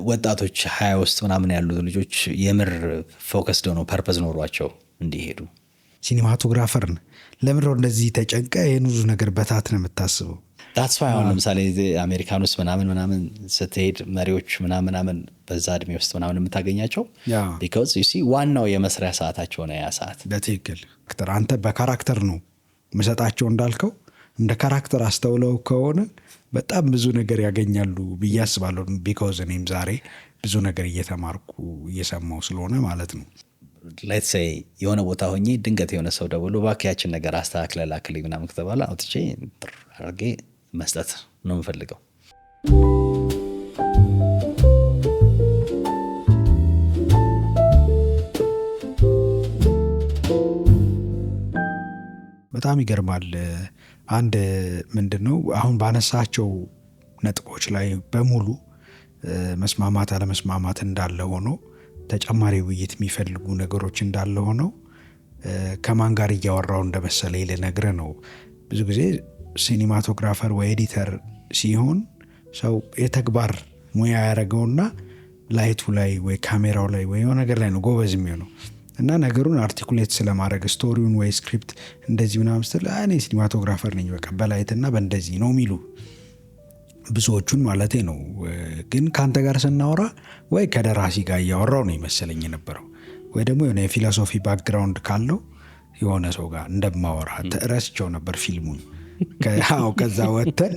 ወጣቶች 20 ውስጥ ምናምን ያሉ ልጆች የምር ፎከስ ሆነው ፐርፐዝ ኖሯቸው እንዲሄዱ። ሲኒማቶግራፈርን ለምን እንደዚህ ተጨንቀ ይህን ብዙ ነገር በታት ነው የምታስበው? ዳትስ ዋይ አሁን ለምሳሌ አሜሪካን ውስጥ ምናምን ስትሄድ መሪዎች ምናምን በዛ እድሜ ውስጥ ምናምን የምታገኛቸው ቢካዝ ዩ ሲ ዋናው የመስሪያ ሰዓታቸው ነው ያ ሰዓት። በትክክል አንተ በካራክተር ነው መሰጣቸው እንዳልከው እንደ ካራክተር አስተውለው ከሆነ በጣም ብዙ ነገር ያገኛሉ ብዬ አስባለሁ። ቢካዝ እኔም ዛሬ ብዙ ነገር እየተማርኩ እየሰማው ስለሆነ ማለት ነው። ሌትስ ሴይ የሆነ ቦታ ሆኜ ድንገት የሆነ ሰው ደውሎ እባክህ ያችን ነገር አስተካክለ ላክልኝ ምናምን ከተባለ አውጥቼ አድርጌ መስጠት ነው የምፈልገው። በጣም ይገርማል። አንድ ምንድነው አሁን ባነሳቸው ነጥቦች ላይ በሙሉ መስማማት አለመስማማት እንዳለ ሆኖ ተጨማሪ ውይይት የሚፈልጉ ነገሮች እንዳለ ሆነው ከማን ጋር እያወራው እንደመሰለ ልነግርህ ነው። ብዙ ጊዜ ሲኒማቶግራፈር ወይ ኤዲተር ሲሆን ሰው የተግባር ሙያ ያደረገውና ላይቱ ላይ ወይ ካሜራው ላይ ወይ የሆነ ነገር ላይ ነው ጎበዝ የሚሆነው እና ነገሩን አርቲኩሌት ስለማድረግ ስቶሪውን ወይ ስክሪፕት እንደዚህ ምናምን ስትል እኔ ሲኒማቶግራፈር ነኝ በቃ በላይትና በእንደዚህ ነው የሚሉ ብዙዎቹን ማለቴ ነው። ግን ከአንተ ጋር ስናወራ ወይ ከደራሲ ጋር እያወራው ነው ይመስለኝ የነበረው ወይ ደግሞ የሆነ የፊሎሶፊ ባክግራውንድ ካለው የሆነ ሰው ጋር እንደማወራ ረስቸው ነበር ፊልሙን። ከዛ ወተን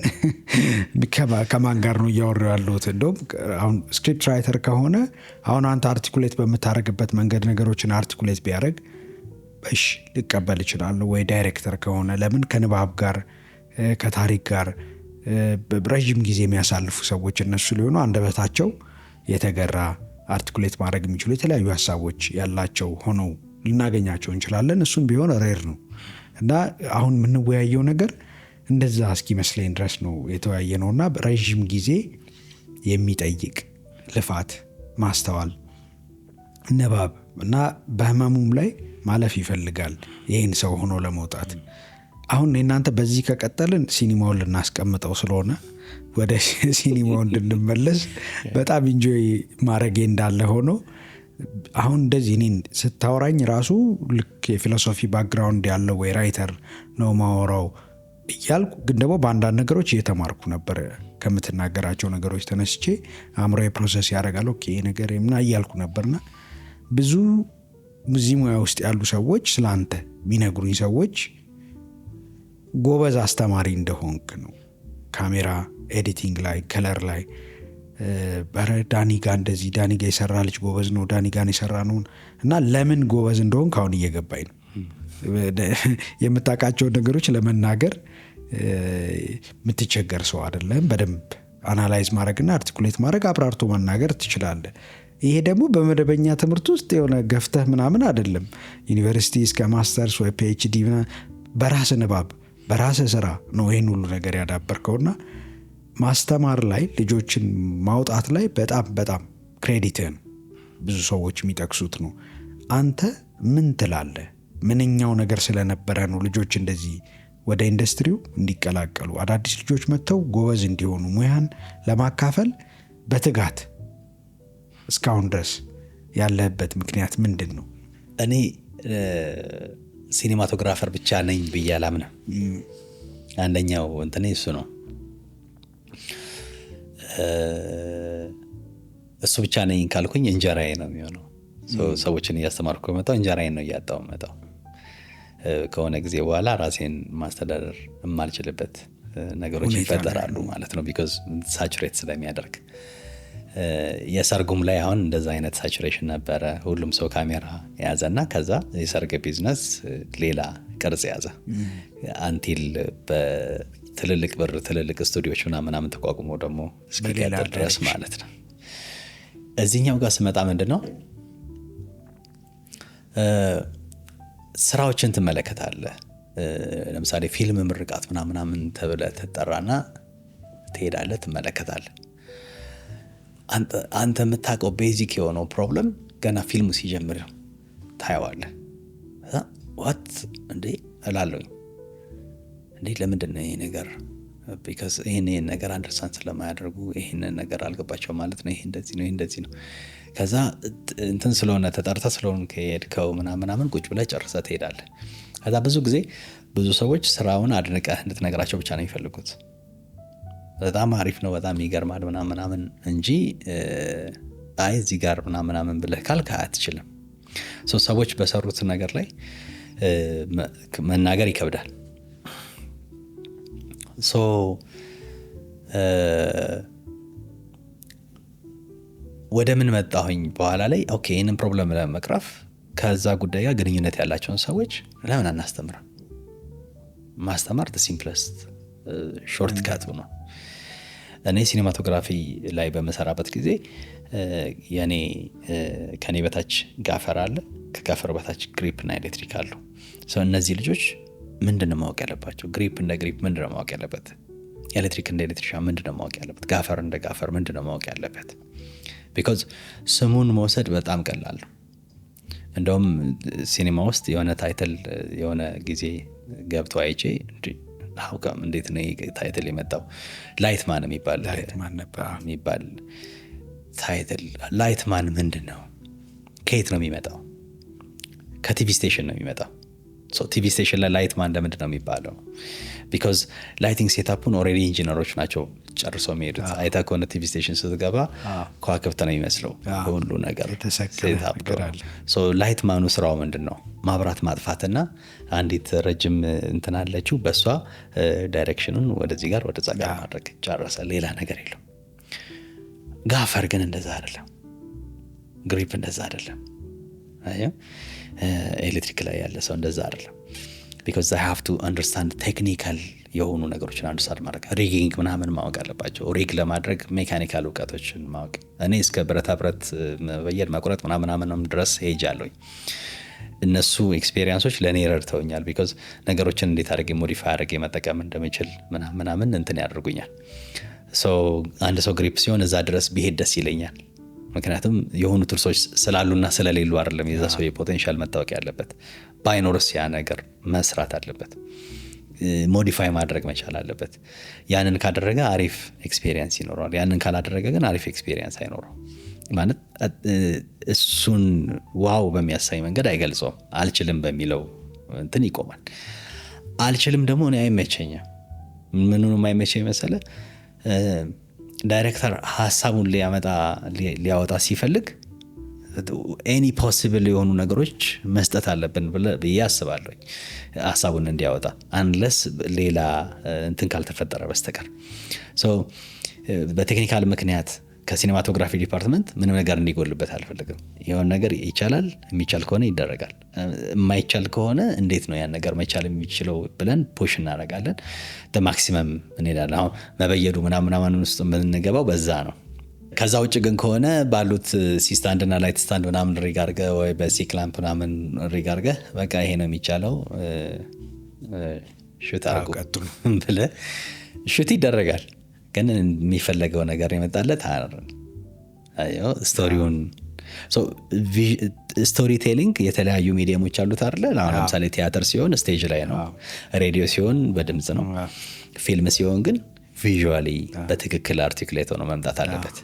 ከማን ጋር ነው እያወራው ያለሁት? እንደውም አሁን ስክሪፕት ራይተር ከሆነ አሁን አንተ አርቲኩሌት በምታደርግበት መንገድ ነገሮችን አርቲኩሌት ቢያደርግ እሺ ልቀበል እችላለሁ። ወይ ዳይሬክተር ከሆነ ለምን ከንባብ ጋር ከታሪክ ጋር ረዥም ጊዜ የሚያሳልፉ ሰዎች እነሱ ሊሆኑ አንደበታቸው የተገራ አርቲኩሌት ማድረግ የሚችሉ የተለያዩ ሀሳቦች ያላቸው ሆነው ልናገኛቸው እንችላለን። እሱም ቢሆን ሬር ነው እና አሁን የምንወያየው ነገር እንደዛ እስኪመስለኝ ድረስ ነው የተወያየ ነው እና ረዥም ጊዜ የሚጠይቅ ልፋት፣ ማስተዋል፣ ንባብ እና በህመሙም ላይ ማለፍ ይፈልጋል ይህን ሰው ሆኖ ለመውጣት። አሁን እናንተ በዚህ ከቀጠልን ሲኒማውን ልናስቀምጠው ስለሆነ ወደ ሲኒማው እንድንመለስ በጣም ኢንጆይ ማድረጌ እንዳለ ሆኖ አሁን እንደዚህ እኔን ስታወራኝ ራሱ ልክ የፊሎሶፊ ባክግራውንድ ያለው ወይ ራይተር ነው ማወራው እያልኩ ግን ደግሞ በአንዳንድ ነገሮች እየተማርኩ ነበር። ከምትናገራቸው ነገሮች ተነስቼ አእምሮዬ ፕሮሰስ ያደርጋል። ኦኬ ነገር ምና እያልኩ ነበርና ብዙ እዚህ ሙያ ውስጥ ያሉ ሰዎች ስለአንተ የሚነግሩኝ ሰዎች ጎበዝ አስተማሪ እንደሆንክ ነው። ካሜራ ኤዲቲንግ ላይ ከለር ላይ ዳኒ ጋ እንደዚህ ዳኒ ጋ የሰራ ልጅ ጎበዝ ነው፣ ዳኒ ጋ የሰራ ነው እና ለምን ጎበዝ እንደሆንክ አሁን እየገባኝ ነው። የምታውቃቸውን ነገሮች ለመናገር የምትቸገር ሰው አይደለም። በደንብ አናላይዝ ማድረግና አርቲኩሌት ማድረግ አብራርቶ መናገር ትችላለህ። ይሄ ደግሞ በመደበኛ ትምህርት ውስጥ የሆነ ገፍተህ ምናምን አይደለም። ዩኒቨርሲቲ እስከ ማስተርስ ወይ ፒኤችዲ በራስ ንባብ በራስ ስራ ነው ይህን ሁሉ ነገር ያዳበርከውና ማስተማር ላይ ልጆችን ማውጣት ላይ በጣም በጣም ክሬዲትን ብዙ ሰዎች የሚጠቅሱት ነው። አንተ ምን ትላለህ? ምንኛው ነገር ስለነበረ ነው ልጆች እንደዚህ ወደ ኢንዱስትሪው እንዲቀላቀሉ አዳዲስ ልጆች መጥተው ጎበዝ እንዲሆኑ ሙያን ለማካፈል በትጋት እስካሁን ድረስ ያለህበት ምክንያት ምንድን ነው? እኔ ሲኒማቶግራፈር ብቻ ነኝ ብዬ አላምንም። አንደኛው እንትኔ እሱ ነው። እሱ ብቻ ነኝ ካልኩኝ እንጀራዬ ነው የሚሆነው። ሰዎችን እያስተማርኩ መጣሁ፣ እንጀራዬን ነው እያጣሁ መጣሁ። ከሆነ ጊዜ በኋላ ራሴን ማስተዳደር የማልችልበት ነገሮች ይፈጠራሉ ማለት ነው። ቢኮዝ ሳቹሬት ስለሚያደርግ የሰርጉም ላይ አሁን እንደዛ አይነት ሳቹሬሽን ነበረ። ሁሉም ሰው ካሜራ የያዘና ከዛ የሰርግ ቢዝነስ ሌላ ቅርጽ ያዘ አንቲል በትልልቅ ብር ትልልቅ ስቱዲዮች ምናምን ተቋቁሞ ደግሞ እስኪቀጥል ድረስ ማለት ነው። እዚህኛው ጋር ስመጣ ምንድን ነው ስራዎችን ትመለከታለህ። ለምሳሌ ፊልም ምርቃት ምናምን ተብለህ ትጠራና ትሄዳለህ፣ ትመለከታለህ። አንተ የምታውቀው ቤዚክ የሆነው ፕሮብለም ገና ፊልሙ ሲጀምር ታየዋለህ። ዋት እንዴ እላለሁኝ። እንዴ ለምንድን ነው ይሄ ነገር ቢካዝ ይህን ነገር አንደርስታንድ ስለማያደርጉ ይህንን ነገር አልገባቸው ማለት ነው። ይሄ እንደዚህ ነው፣ ይሄ እንደዚህ ነው። ከዛ እንትን ስለሆነ ተጠርተ ስለሆነ ከሄድከው ምናምን ቁጭ ብለህ ጨርሰህ ትሄዳለህ። ከዛ ብዙ ጊዜ ብዙ ሰዎች ስራውን አድንቀህ እንድትነግራቸው ብቻ ነው የሚፈልጉት። በጣም አሪፍ ነው፣ በጣም ይገርማል ምናምን እንጂ አይ እዚህ ጋር ምናምን ብለህ ካልክ አትችልም። ሰዎች በሰሩት ነገር ላይ መናገር ይከብዳል። ወደ ምን መጣሁኝ በኋላ ላይ ኦኬ፣ ይህንን ፕሮብለም ለመቅረፍ ከዛ ጉዳይ ጋር ግንኙነት ያላቸውን ሰዎች ለምን አናስተምርም? ማስተማር ሲምፕለስት ሾርት ካቱ ነው። እኔ ሲኔማቶግራፊ ላይ በመሰራበት ጊዜ ከኔ በታች ጋፈር አለ፣ ከጋፈር በታች ግሪፕ እና ኤሌክትሪክ አሉ። እነዚህ ልጆች ምንድን ነው ማወቅ ያለባቸው? ግሪፕ እንደ ግሪፕ ምንድን ነው ማወቅ ያለበት? ኤሌክትሪክ እንደ ኤሌክትሪሻን ምንድን ነው ማወቅ ያለበት? ጋፈር እንደ ጋፈር ምንድን ነው ማወቅ ያለበት? ቢኮዝ ስሙን መውሰድ በጣም ቀላል ነው። እንደውም ሲኔማ ውስጥ የሆነ ታይትል የሆነ ጊዜ ገብቶ አይቼ አውቃም እንዴት ነው ታይትል የመጣው? ላይትማን የሚባል ታይትል። ላይትማን ምንድን ነው? ከየት ነው የሚመጣው? ከቲቪ ስቴሽን ነው የሚመጣው። ቲቪ ስቴሽን ላይ ላይትማን ለምንድን ነው የሚባለው? ቢኮዝ ላይቲንግ ሴታፑን ኦልሬዲ ኢንጂነሮች ናቸው ጨርሰው የሚሄዱት። አይተህ ከሆነ ቲቪ ስቴሽን ስትገባ ከዋክብት ነው የሚመስለው ሁሉ ነገር። ላይትማኑ ስራው ምንድን ነው? ማብራት ማጥፋትና አንዲት ረጅም እንትን አለችው፣ በእሷ ዳይሬክሽኑን ወደዚህ ጋር ወደዛ ጋር ማድረግ ጨረሰ። ሌላ ነገር የለው። ጋፈር ግን እንደዛ አይደለም። ግሪፕ እንደዛ አይደለም። ኤሌክትሪክ ላይ ያለ ሰው እንደዛ አይደለም። ቢኮዝ they have to understand ቴክኒካል የሆኑ ነገሮችን አንደርስታንድ ማድረግ፣ ሪጊንግ ምናምን ማወቅ አለባቸው። ሪግ ለማድረግ ሜካኒካል እውቀቶችን ማወቅ። እኔ እስከ ብረታ ብረት መበየድ መቁረጥ ምናምን ድረስ ሄጃለሁኝ። እነሱ ኤክስፔሪንሶች ለእኔ ረድተውኛል። ቢኮዝ ነገሮችን እንዴት አድርጌ ሞዲፋይ አድርጌ መጠቀም እንደምችል ምናምን እንትን ያደርጉኛል። አንድ ሰው ግሪፕ ሲሆን እዛ ድረስ ቢሄድ ደስ ይለኛል። ምክንያቱም የሆኑ ቱርሶች ስላሉና ስለሌሉ አይደለም የዛ ሰው የፖቴንሻል መታወቅ ያለበት። ባይኖርስ ያ ነገር መስራት አለበት፣ ሞዲፋይ ማድረግ መቻል አለበት። ያንን ካደረገ አሪፍ ኤክስፔሪየንስ ይኖረዋል። ያንን ካላደረገ ግን አሪፍ ኤክስፔሪየንስ አይኖረው። ማለት እሱን ዋው በሚያሳይ መንገድ አይገልጸውም። አልችልም በሚለው እንትን ይቆማል። አልችልም ደግሞ እኔ አይመቸኝም። ምኑንም አይመቸኝ መሰለ፣ ዳይሬክተር ሀሳቡን ሊያወጣ ሲፈልግ ኤኒ ፖሲብል የሆኑ ነገሮች መስጠት አለብን ብዬ አስባለሁ፣ ሀሳቡን እንዲያወጣ አንለስ ሌላ እንትን ካልተፈጠረ በስተቀር። በቴክኒካል ምክንያት ከሲኔማቶግራፊ ዲፓርትመንት ምንም ነገር እንዲጎልበት አልፈልግም። የሆነ ነገር ይቻላል፣ የሚቻል ከሆነ ይደረጋል። የማይቻል ከሆነ እንዴት ነው ያን ነገር መቻል የሚችለው ብለን ፑሽ እናደርጋለን። ማክሲመም እንሄዳለን። አሁን መበየዱ ምናምን ውስጥ የምንገባው በዛ ነው። ከዛ ውጭ ግን ከሆነ ባሉት ሲስታንድና ላይት ስታንድ ምናምን ሪግ አድርገህ ወይ በሲክላምፕ ምናምን ሪግ አድርገህ በቃ ይሄ ነው የሚቻለው ሹት አድርጉ ብለህ ሹት ይደረጋል። ግን የሚፈለገው ነገር የመጣለት ስቶሪውን ስቶሪ ቴሊንግ የተለያዩ ሚዲየሞች አሉት አይደለ? ለምሳሌ ቲያትር ሲሆን ስቴጅ ላይ ነው፣ ሬዲዮ ሲሆን በድምፅ ነው፣ ፊልም ሲሆን ግን ቪዥዋሊ በትክክል አርቲኩሌት ሆኖ መምጣት አለበት።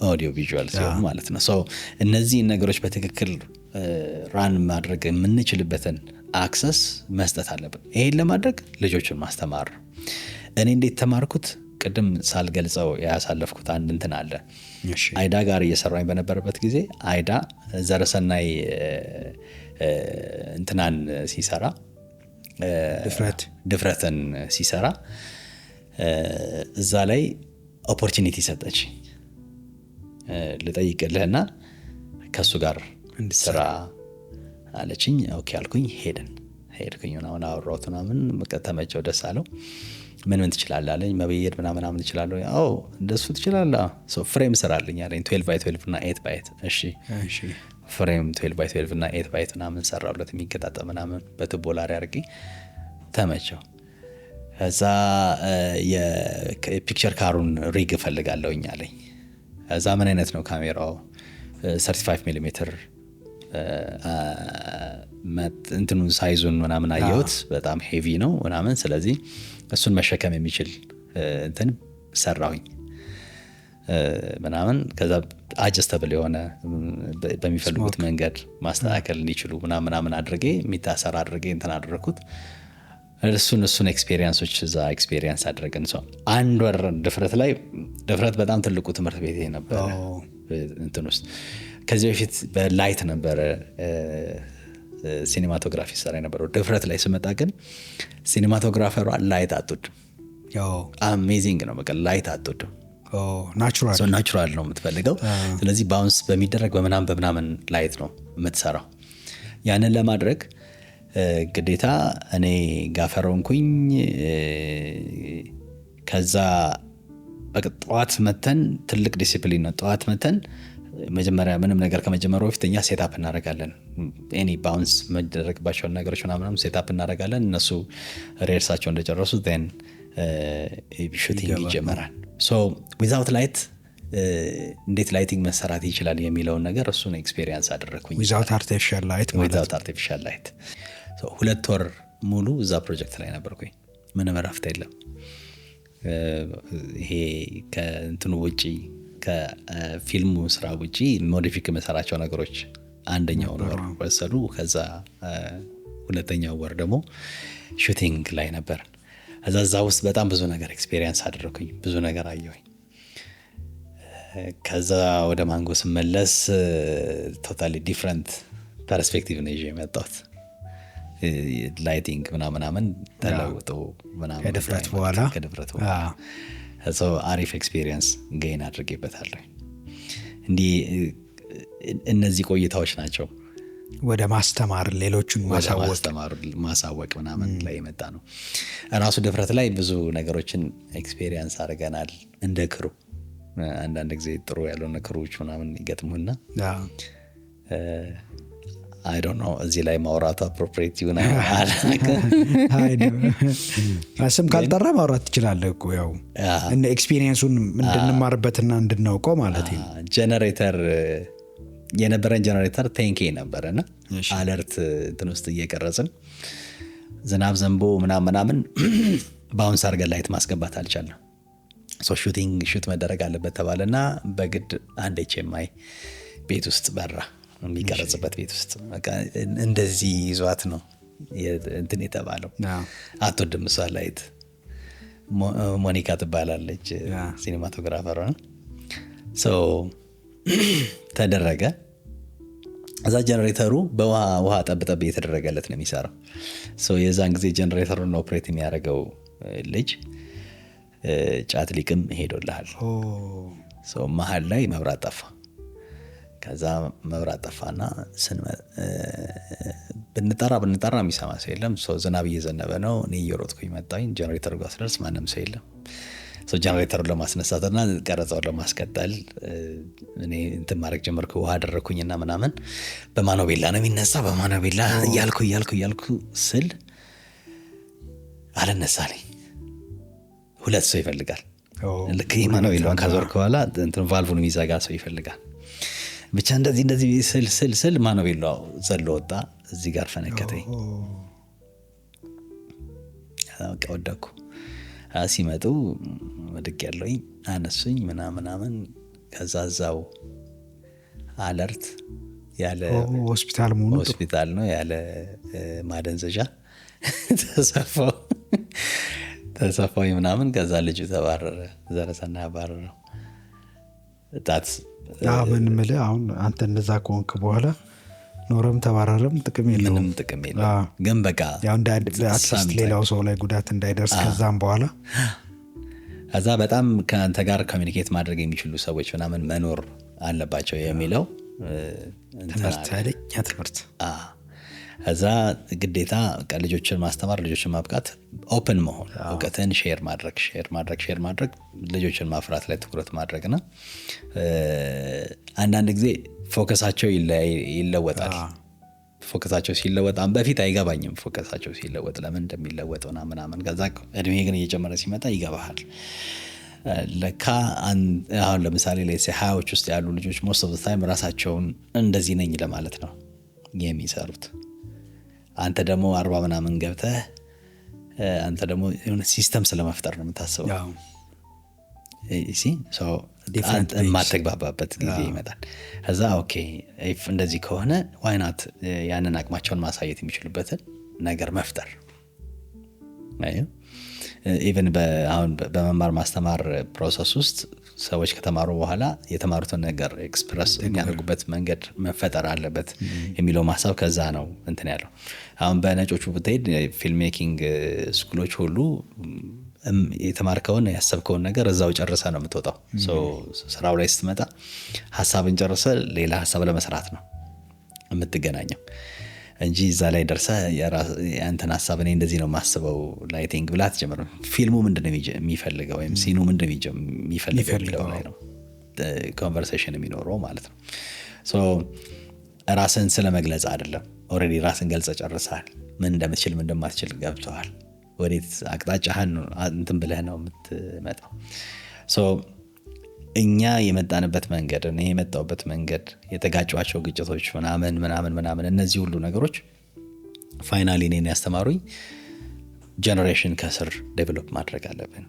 ኦዲዮ ቪዥዋል ሲሆን ማለት ነው። እነዚህን ነገሮች በትክክል ራን ማድረግ የምንችልበትን አክሰስ መስጠት አለብን። ይሄን ለማድረግ ልጆችን ማስተማር። እኔ እንዴት ተማርኩት? ቅድም ሳልገልጸው ያሳለፍኩት አንድ እንትን አለ። አይዳ ጋር እየሰራኝ በነበረበት ጊዜ አይዳ ዘረሰናይ እንትናን ሲሰራ ድፍረትን ሲሰራ እዛ ላይ ኦፖርቹኒቲ ሰጠች። ልጠይቅልህና ከእሱ ጋር ስራ አለችኝ። ኦኬ አልኩኝ። ሄድኩኝ አሁን አወራሁት ምናምን ተመቸው፣ ደስ አለው። ምን ትችላለህ አለኝ። መበየድ ምናምን ትችላለህ? አዎ እንደሱ ትችላለህ። ፍሬም ስራልኝ አለኝ። 12x12 እና 8x8። እሺ ፍሬም 12x12 እና 8x8 ምናምን ሰራሁለት፣ የሚገጣጠም ምናምን በቱቦ ላሪ አድርጌ ተመቸው። እዛ የፒክቸር ካሩን ሪግ እፈልጋለሁኝ አለኝ። እዛ ምን አይነት ነው ካሜራው? 35 ሚሊ ሜትር እንትኑን ሳይዙን ምናምን አየሁት በጣም ሄቪ ነው ምናምን። ስለዚህ እሱን መሸከም የሚችል እንትን ሰራሁኝ ምናምን። ከዛ አጀስተብል የሆነ በሚፈልጉት መንገድ ማስተካከል እንዲችሉ ምናምን አድርጌ የሚታሰር አድርጌ እንትን አደረግኩት። እሱን ኤክስፔሪንሶች እዛ ኤክስፔሪንስ አድረግን። ሰው አንድ ወር ድፍረት በጣም ትልቁ ትምህርት ቤት ነበረ እንትን ውስጥ። ከዚህ በፊት በላይት ነበረ ሲኒማቶግራፊ ሰራ የነበረው። ድፍረት ላይ ስመጣ ግን ሲኒማቶግራፈሯ ላይት አትወድም። አሜዚንግ ነው በቃ ላይት አትወድም። ናቹራል ነው የምትፈልገው። ስለዚህ ባውንስ በሚደረግ በምናምን ላይት ነው የምትሰራው። ያንን ለማድረግ ግዴታ እኔ ጋፈረውንኩኝ። ከዛ ጠዋት መተን ትልቅ ዲሲፕሊን ነው። ጠዋት መተን መጀመሪያ ምንም ነገር ከመጀመሩ በፊት እኛ ሴታፕ እናደርጋለን። ኤኒ ባውንስ መደረግባቸውን ነገሮች ምናምን ሴታፕ እናደርጋለን። እነሱ ሬርሳቸው እንደጨረሱ ን ሹቲንግ ይጀመራል። ሶ ዊዛውት ላይት እንዴት ላይቲንግ መሰራት ይችላል የሚለውን ነገር እሱን ኤክስፔሪንስ አደረግኩኝ። ዊዛውት አርቲፊሻል ላይት 2 ወር ሙሉ እዛ ፕሮጀክት ላይ ነበርኩኝ። ምንም እረፍት የለም። ይሄ ከእንትኑ ውጪ ከፊልሙ ስራ ውጪ ሞዲፊክ የመሰራቸው ነገሮች አንደኛውን ወር ወሰዱ። ከዛ 2ኛው ወር ደግሞ ሹቲንግ ላይ ነበር። እዛ ውስጥ በጣም ብዙ ነገር ኤክስፔሪንስ አደረኩኝ። ብዙ ነገር አየሁኝ። ከዛ ወደ ማንጎ ስመለስ ቶታሊ ዲፍረንት ፐርስፔክቲቭ ነው ይዤ የመጣሁት። ላይቲንግ ምናምን ተለውጦ ከድፍረት በኋላ አሪፍ ኤክስፔሪንስ ገይን አድርጌበታለሁ። እንዲህ እነዚህ ቆይታዎች ናቸው ወደ ማስተማር ሌሎቹን ማሳወቅ ምናምን ላይ የመጣ ነው። ራሱ ድፍረት ላይ ብዙ ነገሮችን ኤክስፔሪንስ አድርገናል። እንደ ክሩ አንዳንድ ጊዜ ጥሩ ያልሆነ ክሩዎች ምናምን ይገጥሙና አይ ዶንት ኖ እዚህ ላይ ማውራቱ አፕሮፕሪየት ይሁን ስም ካልጠራ ማውራት ትችላለህ እኮ ያው እነ ኤክስፒሪየንሱን እንድንማርበትና እንድናውቀው ማለት ነው። ጀነሬተር የነበረን ጀነሬተር ቴንኬ ነበረና አለርት እንትን ውስጥ እየቀረጽን ዝናብ ዘንቦ ምናምን ባውንስ አድርገን ላይት ማስገባት አልቻልንም። ሶ ሹት መደረግ አለበት ተባለና በግድ አንድ ኤችኤምአይ ቤት ውስጥ በራ የሚቀረጽበት ቤት ውስጥ እንደዚህ ይዟት ነው እንትን የተባለው። አትወድም እሷ ላይት። ሞኒካ ትባላለች ሲኒማቶግራፈሯ ነው። ተደረገ። እዛ ጀነሬተሩ በውሃ ጠብጠብ እየተደረገለት ነው የሚሰራው። የዛን ጊዜ ጀነሬተሩን ኦፕሬት የሚያደርገው ልጅ ጫት ሊቅም ሄዶልሃል። መሀል ላይ መብራት ጠፋ። ከዛ መብራት ጠፋና ብንጠራ የሚሰማ ሰው የለም። ዝናብ እየዘነበ ነው። እኔ እየሮጥኩኝ መጣሁኝ። ጀነሬተሩ ጋር ስደርስ ማንም ሰው የለም። ጀነሬተሩን ለማስነሳትና ቀረጻውን ለማስቀጠል እኔ እንትን ማድረግ ጀመርኩ። ውሃ አደረግኩኝና ምናምን በማኖቤላ ነው የሚነሳ። በማኖቤላ እያልኩ ስል አልነሳልኝ። 2 ሰው ይፈልጋል። ልክ ማኖቤላውን ካዞርክ በኋላ እንትን ቫልቭን የሚዘጋ ሰው ይፈልጋል። ብቻ እንደዚህ ስል ማኖቤላው ዘሎ ወጣ። እዚህ ጋር ፈነከተኝ። በቃ ወደኩ። ሲመጡ ወድቅ ያለውኝ አነሱኝ ምናምን። ከዛ እዛው አለርት ያለ ሆስፒታል ነው ያለ ማደንዘዣ ተሰፋው ምናምን። ከዛ ልጁ ተባረረ። ዘረሰና ያባረረው ጣት ምን ምልህ አሁን አንተ እንደዛ ከሆንክ በኋላ ኖረም ተባረረም ጥቅም የለውም። ምንም ጥቅም የለውም። ግን በቃ ያው አትሊስት ሌላው ሰው ላይ ጉዳት እንዳይደርስ ከዛም በኋላ እዛ በጣም ከአንተ ጋር ኮሚኒኬት ማድረግ የሚችሉ ሰዎች ምናምን መኖር አለባቸው የሚለው ትምህርት ኃይለኛ ትምህርት። እዛ ግዴታ ልጆችን ማስተማር፣ ልጆችን ማብቃት፣ ኦፕን መሆን፣ እውቀትን ሼር ማድረግ ልጆችን ማፍራት ላይ ትኩረት ማድረግና አንዳንድ ጊዜ ፎከሳቸው ይለወጣል። ፎከሳቸው ሲለወጥ በፊት አይገባኝም። ፎከሳቸው ሲለወጥ ለምን እንደሚለወጥ ምናምን ከዛ እድሜ ግን እየጨመረ ሲመጣ ይገባሃል። ለካ አሁን ለምሳሌ ላይ 20ዎች ውስጥ ያሉ ልጆች ሞስት ኦፍ ዘ ታይም ራሳቸውን እንደዚህ ነኝ ለማለት ነው የሚሰሩት። አንተ ደግሞ 40 ምናምን ገብተህ አንተ ደግሞ የሆነ ሲስተም ስለመፍጠር ነው የምታስበው። የማትግባባበት ጊዜ ይመጣል። ከዛ ኦኬ እንደዚህ ከሆነ ዋይናት ያንን አቅማቸውን ማሳየት የሚችሉበትን ነገር መፍጠር። ኢቨን አሁን በመማር ማስተማር ፕሮሰስ ውስጥ ሰዎች ከተማሩ በኋላ የተማሩትን ነገር ኤክስፕረስ የሚያደርጉበት መንገድ መፈጠር አለበት የሚለው ማሳብ ከዛ ነው እንትን ያለው። አሁን በነጮቹ ብትሄድ ፊልም ሜኪንግ ስኩሎች ሁሉ የተማርከውን ያሰብከውን ነገር እዛው ጨርሰ ነው የምትወጣው። ስራው ላይ ስትመጣ ሀሳብን ጨርሰ ሌላ ሀሳብ ለመስራት ነው የምትገናኘው እንጂ እዛ ላይ ደርሰ ያንተን ሀሳብ እኔ እንደዚህ ነው ማስበው ላይቲንግ ብላ አትጀምርም። ፊልሙ ምንድነው የሚፈልገው ወይም ሲኑ ምንድነው የሚፈልገው ላይ ነው ኮንቨርሴሽን የሚኖረው ማለት ነው። ራስን ስለመግለጽ አይደለም። ኦልሬዲ ራስን ገልጸ ጨርሰሃል። ምን እንደምትችል ምን እንደማትችል ገብተዋል። ወዴት አቅጣጫህን እንትን ብለህ ነው የምትመጣው። እኛ የመጣንበት መንገድ እኔ የመጣሁበት መንገድ የተጋጯቸው ግጭቶች ምናምን እነዚህ ሁሉ ነገሮች ፋይናሊ እኔን ያስተማሩኝ ጀነሬሽን ከስር ዴቨሎፕ ማድረግ አለብን፣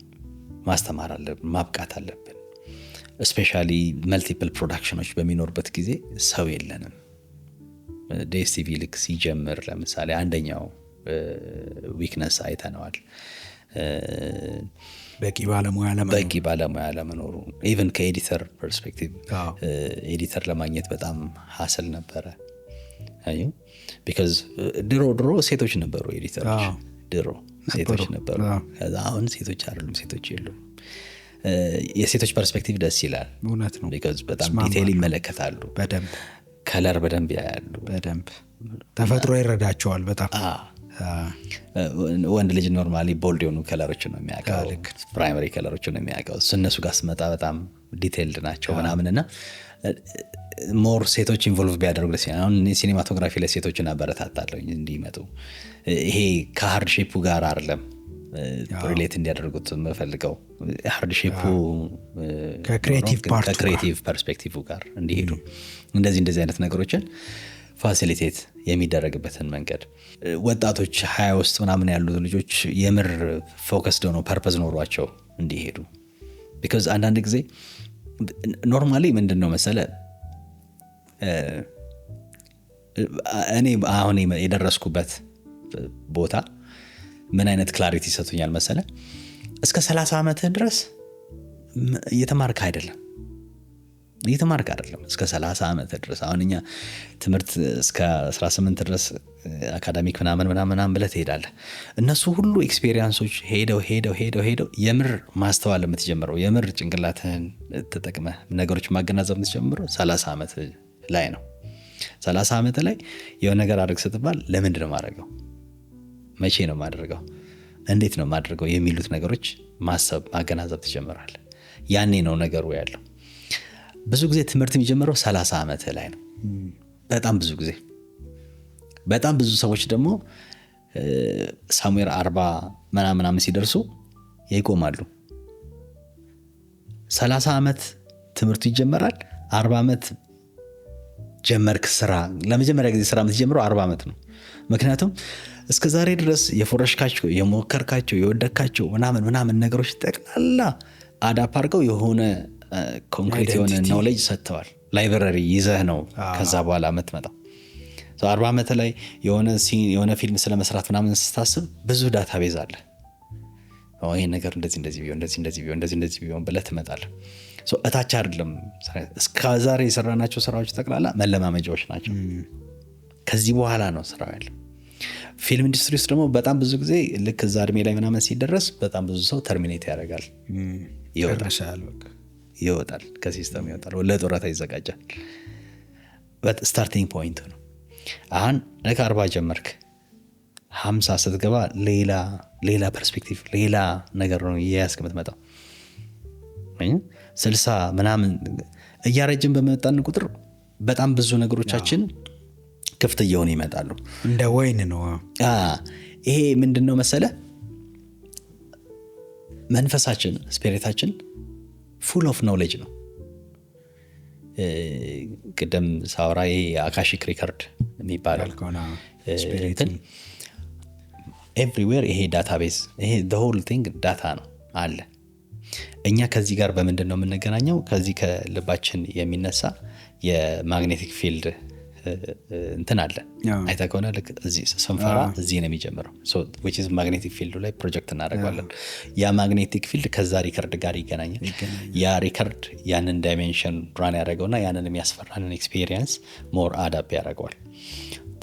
ማስተማር አለብን፣ ማብቃት አለብን። ስፔሻሊ መልቲፕል ፕሮዳክሽኖች በሚኖርበት ጊዜ ሰው የለንም። ዲኤስቲቪ ልክ ሲጀምር ለምሳሌ አንደኛው ዊክነስ አይተነዋል። በቂ ባለሙያ ለመኖሩ ኢቨን ከኤዲተር ፐርስፔክቲቭ ኤዲተር ለማግኘት በጣም ሀስል ነበረ። ቢካዝ ድሮ ሴቶች ነበሩ ኤዲተሮች፣ ድሮ ሴቶች ነበሩ። ከዛ አሁን ሴቶች አይደሉም፣ ሴቶች የሉም። የሴቶች ፐርስፔክቲቭ ደስ ይላል። እውነት ነው። ቢካዝ በጣም ዲቴይል ይመለከታሉ፣ በደንብ ከለር በደንብ ያያሉ፣ በደንብ ተፈጥሮ ይረዳቸዋል በጣም። ወንድ ልጅ ኖርማሊ ቦልድ የሆኑ ከለሮችን ነው የሚያውቀው፣ ፕራይመሪ ከለሮችን ነው የሚያውቀው። እነሱ ጋር ስመጣ በጣም ዲቴይልድ ናቸው ምናምንና ሞር ሴቶች ኢንቮልቭ ቢያደርጉ ደስ ይላል። አሁን ሲኔማቶግራፊ ላይ ሴቶችን አበረታታለሁ እንዲመጡ። ይሄ ከሀርድ ሼፑ ጋር አይደለም ሪሌት እንዲያደርጉት የምፈልገው፣ ሃርድ ሼፑ ከክሬቲቭ ፐርስፔክቲቭ ጋር እንዲሄዱ እንደዚህ አይነት ነገሮችን ፋሲሊቴት የሚደረግበትን መንገድ ወጣቶች 20 ውስጥ ምናምን ያሉ ልጆች የምር ፎከስድ ሆነው ፐርፐዝ ኖሯቸው እንዲሄዱ። ቢካዝ አንዳንድ ጊዜ ኖርማሊ ምንድን ነው መሰለ እኔ አሁን የደረስኩበት ቦታ ምን አይነት ክላሪቲ ይሰጡኛል መሰለ፣ እስከ 30 ዓመትህ ድረስ እየተማርክ አይደለም እስከ 30 ዓመት ድረስ። አሁን እኛ ትምህርት እስከ 18 ድረስ አካዳሚክ ምናምን ብለህ ትሄዳለህ። እነሱ ሁሉ ኤክስፔሪንሶች ሄደው የምር ማስተዋል የምትጀምረው የምር ጭንቅላትህን ተጠቅመህ ነገሮች ማገናዘብ የምትጀምረው 30 ዓመት ላይ ነው። 30 ዓመት ላይ የሆነ ነገር አድርግ ስትባል ለምንድን ነው ማድረገው፣ መቼ ነው ማድረገው፣ እንዴት ነው ማድረገው የሚሉት ነገሮች ማሰብ ማገናዘብ ትጀምራለህ። ያኔ ነው ነገሩ ያለው። ብዙ ጊዜ ትምህርት የሚጀምረው 30 ዓመት ላይ ነው። በጣም ብዙ ሰዎች ደግሞ ሳሙኤል 40 ምናምን ሲደርሱ ይቆማሉ። 30 ዓመት ትምህርቱ ይጀመራል። 40 ዓመት ጀመርክ ስራ። ለመጀመሪያ ጊዜ ስራ የምትጀምረው 40 ዓመት ነው። ምክንያቱም እስከ ዛሬ ድረስ የፎረሽካቸው የሞከርካቸው የወደካቸው ምናምን ነገሮች ጠቅላላ አዳፕ አድርገው የሆነ ኮንክሪት የሆነ ኖሌጅ ሰጥተዋል። ላይብረሪ ይዘህ ነው ከዛ በኋላ የምትመጣው። 40 ዓመት ላይ የሆነ ፊልም ስለመስራት ምናምን ስታስብ ብዙ ዳታቤዝ አለ። ይሄ ነገር እንደዚህ ቢሆን ብለህ ትመጣለህ። እታች አይደለም። እስከ ዛሬ የሰራናቸው ስራዎች ጠቅላላ መለማመጃዎች ናቸው። ከዚህ በኋላ ነው ስራው ያለው። ፊልም ኢንዱስትሪ ውስጥ ደግሞ በጣም ብዙ ጊዜ ልክ እዛ እድሜ ላይ ምናምን ሲደረስ በጣም ብዙ ሰው ተርሚኔት ያደርጋል፣ ይወጣል፣ ከሲስተም ይወጣል፣ ለጡረታ ይዘጋጃል። ስታርቲንግ ፖይንት ነው። አሁን ልክ 40 ጀመርክ 50 ስትገባ ሌላ ፐርስፔክቲቭ ሌላ ነገር ነው እያያዝክ የምትመጣው። 60 ምናምን እያረጅን በመጣን ቁጥር በጣም ብዙ ነገሮቻችን ክፍት እየሆኑ ይመጣሉ። እንደ ወይን ነው። ይሄ ምንድን ነው መሰለ መንፈሳችን ስፒሪታችን ፉል ኦፍ ኖሌጅ ነው። ቅድም ሳውራ ይሄ አካሺክ ሪከርድ የሚባለው ኤቭሪዌር ይሄ ዳታቤዝ ይሄ ሆል ቲንግ ዳታ ነው አለ። እኛ ከዚህ ጋር በምንድን ነው የምንገናኘው? ከዚህ ከልባችን የሚነሳ የማግኔቲክ ፊልድ እንትን አለ። አይተህ ከሆነ ልክ እዚህ ስንፈራ እዚህ ነው የሚጀምረው። ማግኔቲክ ፊልዱ ላይ ፕሮጀክት እናደርገዋለን። ያ ማግኔቲክ ፊልድ ከዛ ሪከርድ ጋር ይገናኛል። ያ ሪከርድ ያንን ዳይሜንሽን ራን ያደረገውና ያንን የሚያስፈራንን ኤክስፔሪየንስ ሞር አዳፕ ያደርገዋል።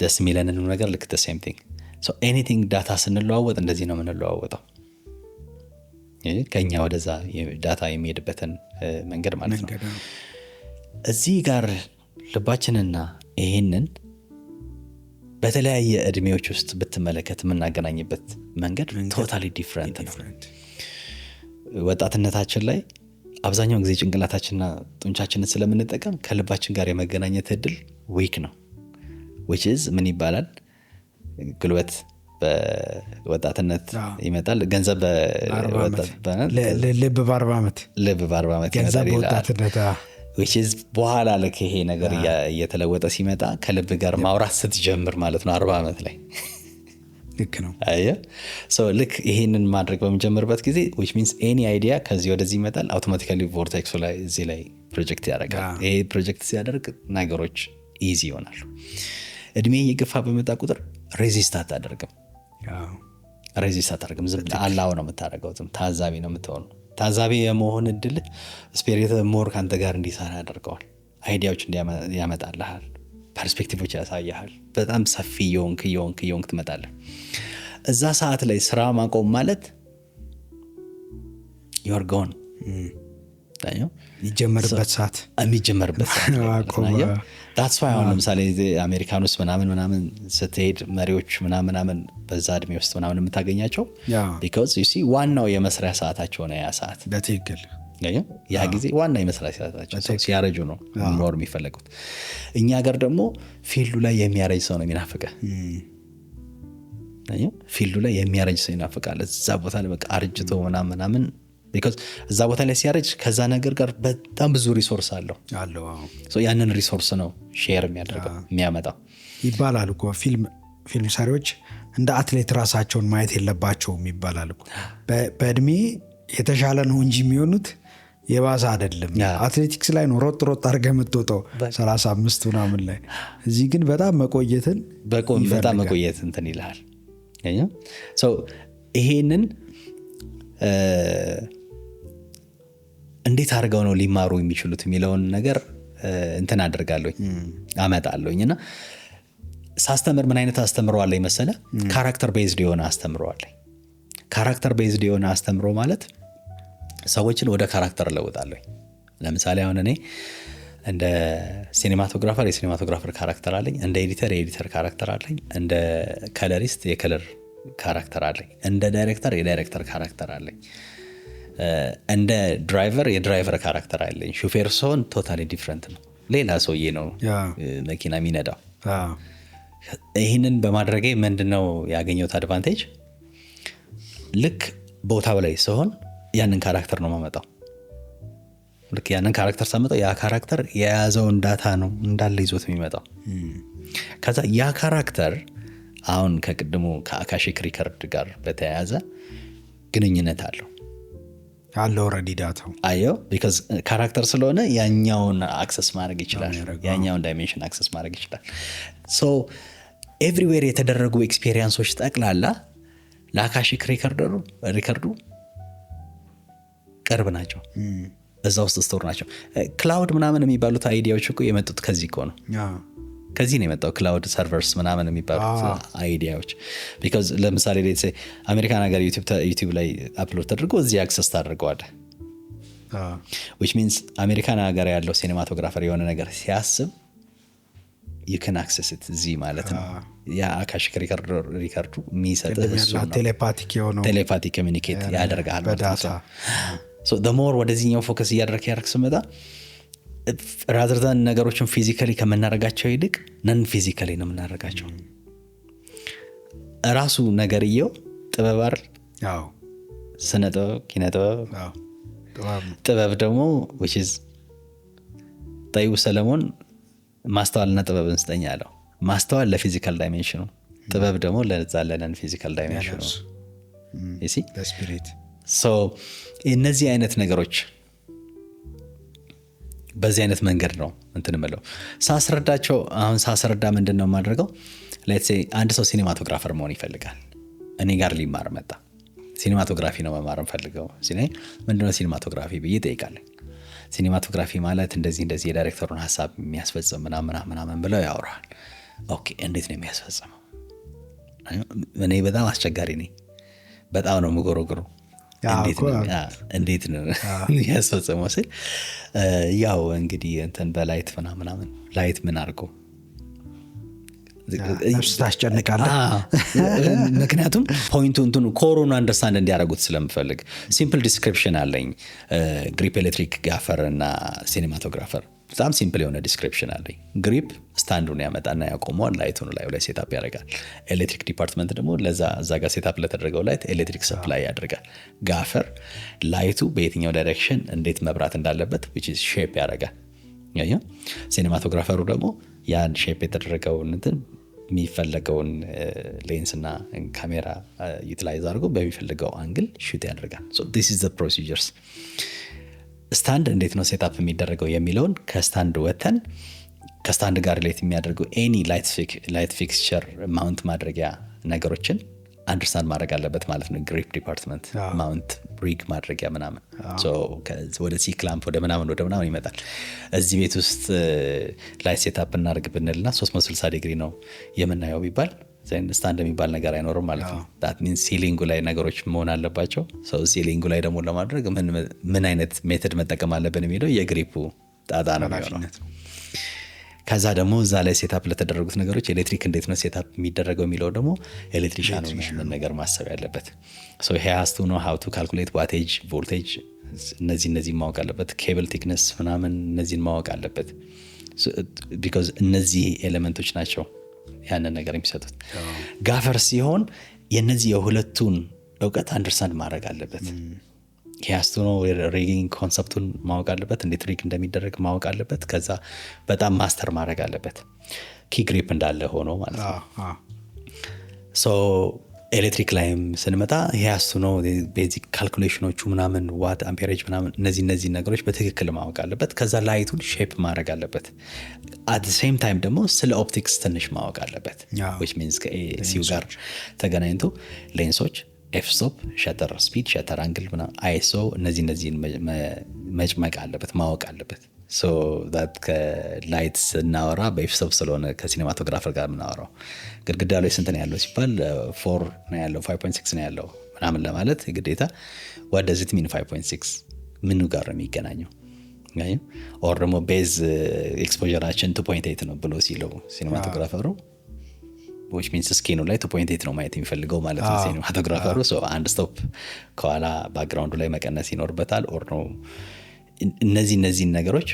ደስ የሚለንን ነገር ልክ ሴም ቲንግ ኤኒቲንግ ዳታ ስንለዋወጥ እንደዚህ ነው የምንለዋወጠው። ከኛ ወደዛ ዳታ የሚሄድበትን መንገድ ማለት ነው። እዚህ ጋር ልባችንና ይሄንን በተለያየ እድሜዎች ውስጥ ብትመለከት የምናገናኝበት መንገድ ቶታሊ ዲፍረንት ነው። ወጣትነታችን ላይ አብዛኛውን ጊዜ ጭንቅላታችንና ጡንቻችንን ስለምንጠቀም ከልባችን ጋር የመገናኘት እድል ዊክ ነው። which is ምን ይባላል? ጉልበት በወጣትነት ይመጣል፣ ገንዘብ ልብ በ40 ዓመት ገንዘብ በወጣትነት which is በኋላ ልክ ይሄ ነገር እየተለወጠ ሲመጣ ከልብ ጋር ማውራት ስትጀምር ማለት ነው 40 ዓመት ላይ ልክ ነው። አየህ ልክ ይሄንን ማድረግ በምጀምርበት ጊዜ which means any idea ከዚህ ወደዚህ ይመጣል፣ አውቶማቲካሊ ቮርቴክሱ ላይ እዚህ ላይ ፕሮጀክት ያደርጋል። ይሄ ፕሮጀክት ሲያደርግ ነገሮች ኢዚ ይሆናሉ። እድሜ እየገፋ በመጣ ቁጥር ሬዚስት አታደርግም። ዝም አላው ነው የምታደርገው። ታዛቢ ነው የምትሆነው። ታዛቢ የመሆን እድል ስፒሪት ሞር ካንተ ጋር እንዲሰራ ያደርገዋል። አይዲያዎች ያመጣልሃል፣ ፐርስፔክቲቮች ያሳያል። በጣም ሰፊ የሆንክ ትመጣለህ። እዛ ሰዓት ላይ ስራ ማቆም ማለት you're gone የሚጀመርበት ሰዓት that's why አሁን ለምሳሌ አሜሪካን ውስጥ ምናምን ስትሄድ መሪዎች ምናምን በዛ እድሜ ውስጥ ምናምን የምታገኛቸው because you see ዋናው የመስሪያ ሰዓታቸው ነው ያ ሰዓት። በትክክል ያ ጊዜ ዋና የመስሪያ ሰዓታቸው ሲያረጁ ነው ኖር የሚፈለጉት። እኛ ሀገር ደግሞ ፊልዱ ላይ የሚያረጅ ሰው ነው የሚናፍቀህ። ፊልዱ ላይ የሚያረጅ ሰው ይናፍቃል። እዛ ቦታ ላይ በቃ አርጅቶ ምናምን because እዛ ቦታ ላይ ሲያረጅ ከዛ ነገር ጋር በጣም ብዙ ሪሶርስ አለው። ያንን ሪሶርስ ነው ሼር የሚያመጣው ይባላል እኮ። ፊልም ሰሪዎች እንደ አትሌት ራሳቸውን ማየት የለባቸውም ይባላል እኮ። በእድሜ የተሻለ ነው እንጂ የሚሆኑት የባሰ አይደለም። አትሌቲክስ ላይ ነው ሮጥ አድርገህ የምትወጣው 35 ምናምን ላይ። እዚህ ግን በጣም መቆየት እንትን ይልሃል። ይሄንን እንዴት አድርገው ነው ሊማሩ የሚችሉት የሚለውን ነገር እንትን አመጣለሁኝ እና ሳስተምር ምን አይነት አስተምረዋለሁ መሰለ? ካራክተር ቤዝድ የሆነ አስተምረዋለሁ። ካራክተር ቤዝድ የሆነ አስተምሮ ማለት ሰዎችን ወደ ካራክተር ለውጣለሁ። ለምሳሌ አሁን እኔ እንደ ሲኔማቶግራፈር ካራክተር አለኝ፣ እንደ ኤዲተር የኤዲተር ካራክተር አለኝ፣ እንደ ከለሪስት የከለር ካራክተር አለኝ፣ እንደ ዳይሬክተር የዳይሬክተር ካራክተር አለኝ፣ እንደ ድራይቨር የድራይቨር ካራክተር አለኝ። ሹፌር ሰውን ቶታሊ ዲፍረንት ነው። ሌላ ሰውዬ ነው መኪና የሚነዳው። ይህንን በማድረጌ ምንድነው ያገኘሁት አድቫንቴጅ? ልክ ቦታው ላይ ሲሆን ያንን ካራክተር ነው ማመጣው። ልክ ያንን ካራክተር ሳመጣው ያ ካራክተር የያዘውን ዳታ ነው እንዳለ ይዞት የሚመጣው። ከዛ ያ ካራክተር አሁን ከቅድሙ ከአካሺክ ሪከርድ ጋር በተያያዘ ግንኙነት አለው ኦልሬዲ ዳታው አየው። ቢካዝ ካራክተር ስለሆነ ያኛውን አክሰስ ማድረግ ይችላል፣ ያኛውን ዳይሜንሽን አክሰስ ማድረግ ይችላል። ሶ ኤቭሪዌር የተደረጉ ኤክስፔሪየንሶች ጠቅላላ ለአካሺክ ሪከርዱ ቅርብ ናቸው፣ እዛ ውስጥ ስቶር ናቸው። ክላውድ ምናምን የሚባሉት አይዲያዎች እኮ የመጡት ከዚህ እኮ ነው። ከዚህ ነው የመጣው ክላውድ ሰርቨርስ ምናምን የሚባሉት አይዲያዎች። ቢካዝ ለምሳሌ አሜሪካን ሀገር ዩቲዩብ ላይ አፕሎድ ተደርጎ እዚህ አክሰስ ታደርገዋለህ። which means አሜሪካን ሀገር ያለው ሲኔማቶግራፈር የሆነ ነገር ሲያስብ you can access it እዚህ ማለት ነው። ያ አካሺክ ሪከርዱ የሚሰጥ እሱ ነው። ቴሌፓቲክ ኮሚኒኬት ያደርጋል በዳታ። so the more ወደዚህኛው ፎከስ እያደረክ ስመጣ rather than ነገሮችን ፊዚካሊ ከምናደርጋቸው ይልቅ ነን ፊዚካሊ ነው የምናደርጋቸው። ራሱ ነገርየው ጥበብ አይደል? ስነ ጥበብ፣ ኪነ ጥበብ ደግሞ which is ጠይቡ ሰለሞን ማስተዋልና ጥበብን ስጠኝ አለው። ማስተዋል ለፊዚካል ዳይሜንሽኑ፣ ጥበብ ደግሞ ለዛ ለነን ፊዚካል ዳይሜንሽኑ ስፒሪት። እነዚህ አይነት ነገሮች በዚህ አይነት መንገድ ነው እንትን ምለው ሳስረዳቸው። አሁን ሳስረዳ ምንድን ነው የማደርገው? ሌትስ ሴይ አንድ ሰው ሲኒማቶግራፈር መሆን ይፈልጋል። እኔ ጋር ሊማር መጣ። ሲኒማቶግራፊ ነው መማር ፈልገው ሲለኝ ምንድነው ሲኒማቶግራፊ ብዬ ጠይቃለሁ። ሲኒማቶግራፊ ማለት እንደዚህ እንደዚህ የዳይሬክተሩን ሀሳብ የሚያስፈጽም ምናምን ብለው ያወራል። ኦኬ እንዴት ነው የሚያስፈጽመው? እኔ በጣም አስቸጋሪ ነኝ። በጣም ነው የምጎረግሩ። እንዴት ነው ያስፈጽመው ስል ያው እንግዲህ እንትን በላይት ምናምን ላይት ምን አድርጎ ነፍስ ታስጨንቃለህ። ምክንያቱም ፖይንቱ እንትኑ ኮሮን አንደርስታንድ እንዲያደርጉት ስለምፈልግ ሲምፕል ዲስክሪፕሽን አለኝ። ግሪፕ፣ ኤሌክትሪክ፣ ጋፈር እና ሲኒማቶግራፈር በጣም ሲምፕል የሆነ ዲስክሪፕሽን አለኝ። ግሪፕ ስታንዱን ያመጣና ያቆመዋል፣ ላይቱን ላይ ሴታፕ ያደርጋል። ኤሌክትሪክ ዲፓርትመንት ደግሞ እዛ ጋር ሴታፕ ለተደረገው ላይት ኤሌክትሪክ ሰፕላይ ያደርጋል። ጋፈር ላይቱ በየትኛው ዳይሬክሽን እንዴት መብራት እንዳለበት ሼፕ ያደርጋል። ሲኒማቶግራፈሩ ደግሞ ያን ሼፕ የተደረገውን እንትን የሚፈለገውን ሌንስ እና ካሜራ ዩቲላይዝ አድርጎ በሚፈልገው አንግል ሹት ያደርጋል። this is the procedures። ስታንድ እንዴት ነው ሴታፕ የሚደረገው የሚለውን ከስታንድ ወተን ከስታንድ ጋር ሌት የሚያደርገው ኤኒ ላይት ፊክስቸር ማውንት ማድረጊያ ነገሮችን አንደርስታንድ ማድረግ አለበት ማለት ነው። ግሪፕ ዲፓርትመንት ማውንት ሪግ ማድረጊያ ምናምን ወደ ሲ ክላምፕ ወደ ምናምን ይመጣል። እዚህ ቤት ውስጥ ላይት ሴታፕ እናደርግ ብንልና 360 ዲግሪ ነው የምናየው ቢባል ስታንድ የሚባል ነገር አይኖርም ማለት ነው። ዳት ሚንስ ሲሊንጉ ላይ ነገሮች መሆን አለባቸው። ሲሊንጉ ላይ ደግሞ ለማድረግ ምን አይነት ሜተድ መጠቀም አለብን የሚለው የግሪፑ ጣጣ ነው የሚሆነው። ከዛ ደግሞ እዛ ላይ ሴታፕ ለተደረጉት ነገሮች ኤሌክትሪክ እንዴት ነው ሴታፕ የሚደረገው የሚለው ደግሞ ኤሌክትሪሻኑ ያንን ነገር ማሰብ ያለበት። ሀስቱ ነው ሀው ቱ ካልኩሌት ዋቴጅ፣ ቮልቴጅ እነዚህ ማወቅ አለበት። ኬብል ቲክነስ ምናምን እነዚህን ማወቅ አለበት። ቢኮዝ እነዚህ ኤሌመንቶች ናቸው ያንን ነገር የሚሰጡት። ጋፈር ሲሆን የነዚህ የሁለቱን እውቀት አንደርስታንድ ማድረግ አለበት። ሀስቱ ነው ሪጊንግ ኮንሰፕቱን ማወቅ አለበት። እንዴት ሪግ እንደሚደረግ ማወቅ አለበት። ከዛ በጣም ማስተር ማድረግ አለበት። ኪ ግሪፕ እንዳለ ሆኖ ማለት ነው። ኤሌክትሪክ ላይም ስንመጣ ሀስቱ ነው ቤዚክ ካልኩሌሽኖቹ ምናምን ዋት አምፔሬጅ ምናምን እነዚህ ነገሮች በትክክል ማወቅ አለበት። ከዛ ላይቱን ሼፕ ማድረግ አለበት። አት ሴም ታይም ደግሞ ስለ ኦፕቲክስ ትንሽ ማወቅ አለበት። ዊች ሚንስ ከኤሲዩ ጋር ተገናኝቶ ሌንሶች፣ ኤፍስቶፕ፣ ሸተር ስፒድ፣ ሸተር አንግል ምናምን አይሶ እነዚህን መጭመቅ አለበት ማወቅ አለበት። ከላይት ስናወራ በኤፍስቶፕ ስለሆነ ከሲኔማቶግራፈር ጋር የምናወራው ግድግዳ ላይ ስንት ነው ያለው ሲባል 4 ነው ያለው 5.6 ነው ያለው ምናምን ለማለት ግዴታ ወደዚህ ሚን 5.6 ምኑ ጋር ነው የሚገናኘው? ኦር ደግሞ ቤዝ ኤክስፖዠራችን 2.8 ነው ብሎ ሲለው ሲኔማቶግራፈሩ which means ስኪኑ ላይ 2.8 ነው ማየት የሚፈልገው ማለት ነው ሲኔማቶግራፈሩ። አንድ ስቶፕ ከኋላ ባክግራውንዱ ላይ መቀነስ ይኖርበታል። ኦር ነው እነዚህን ነገሮች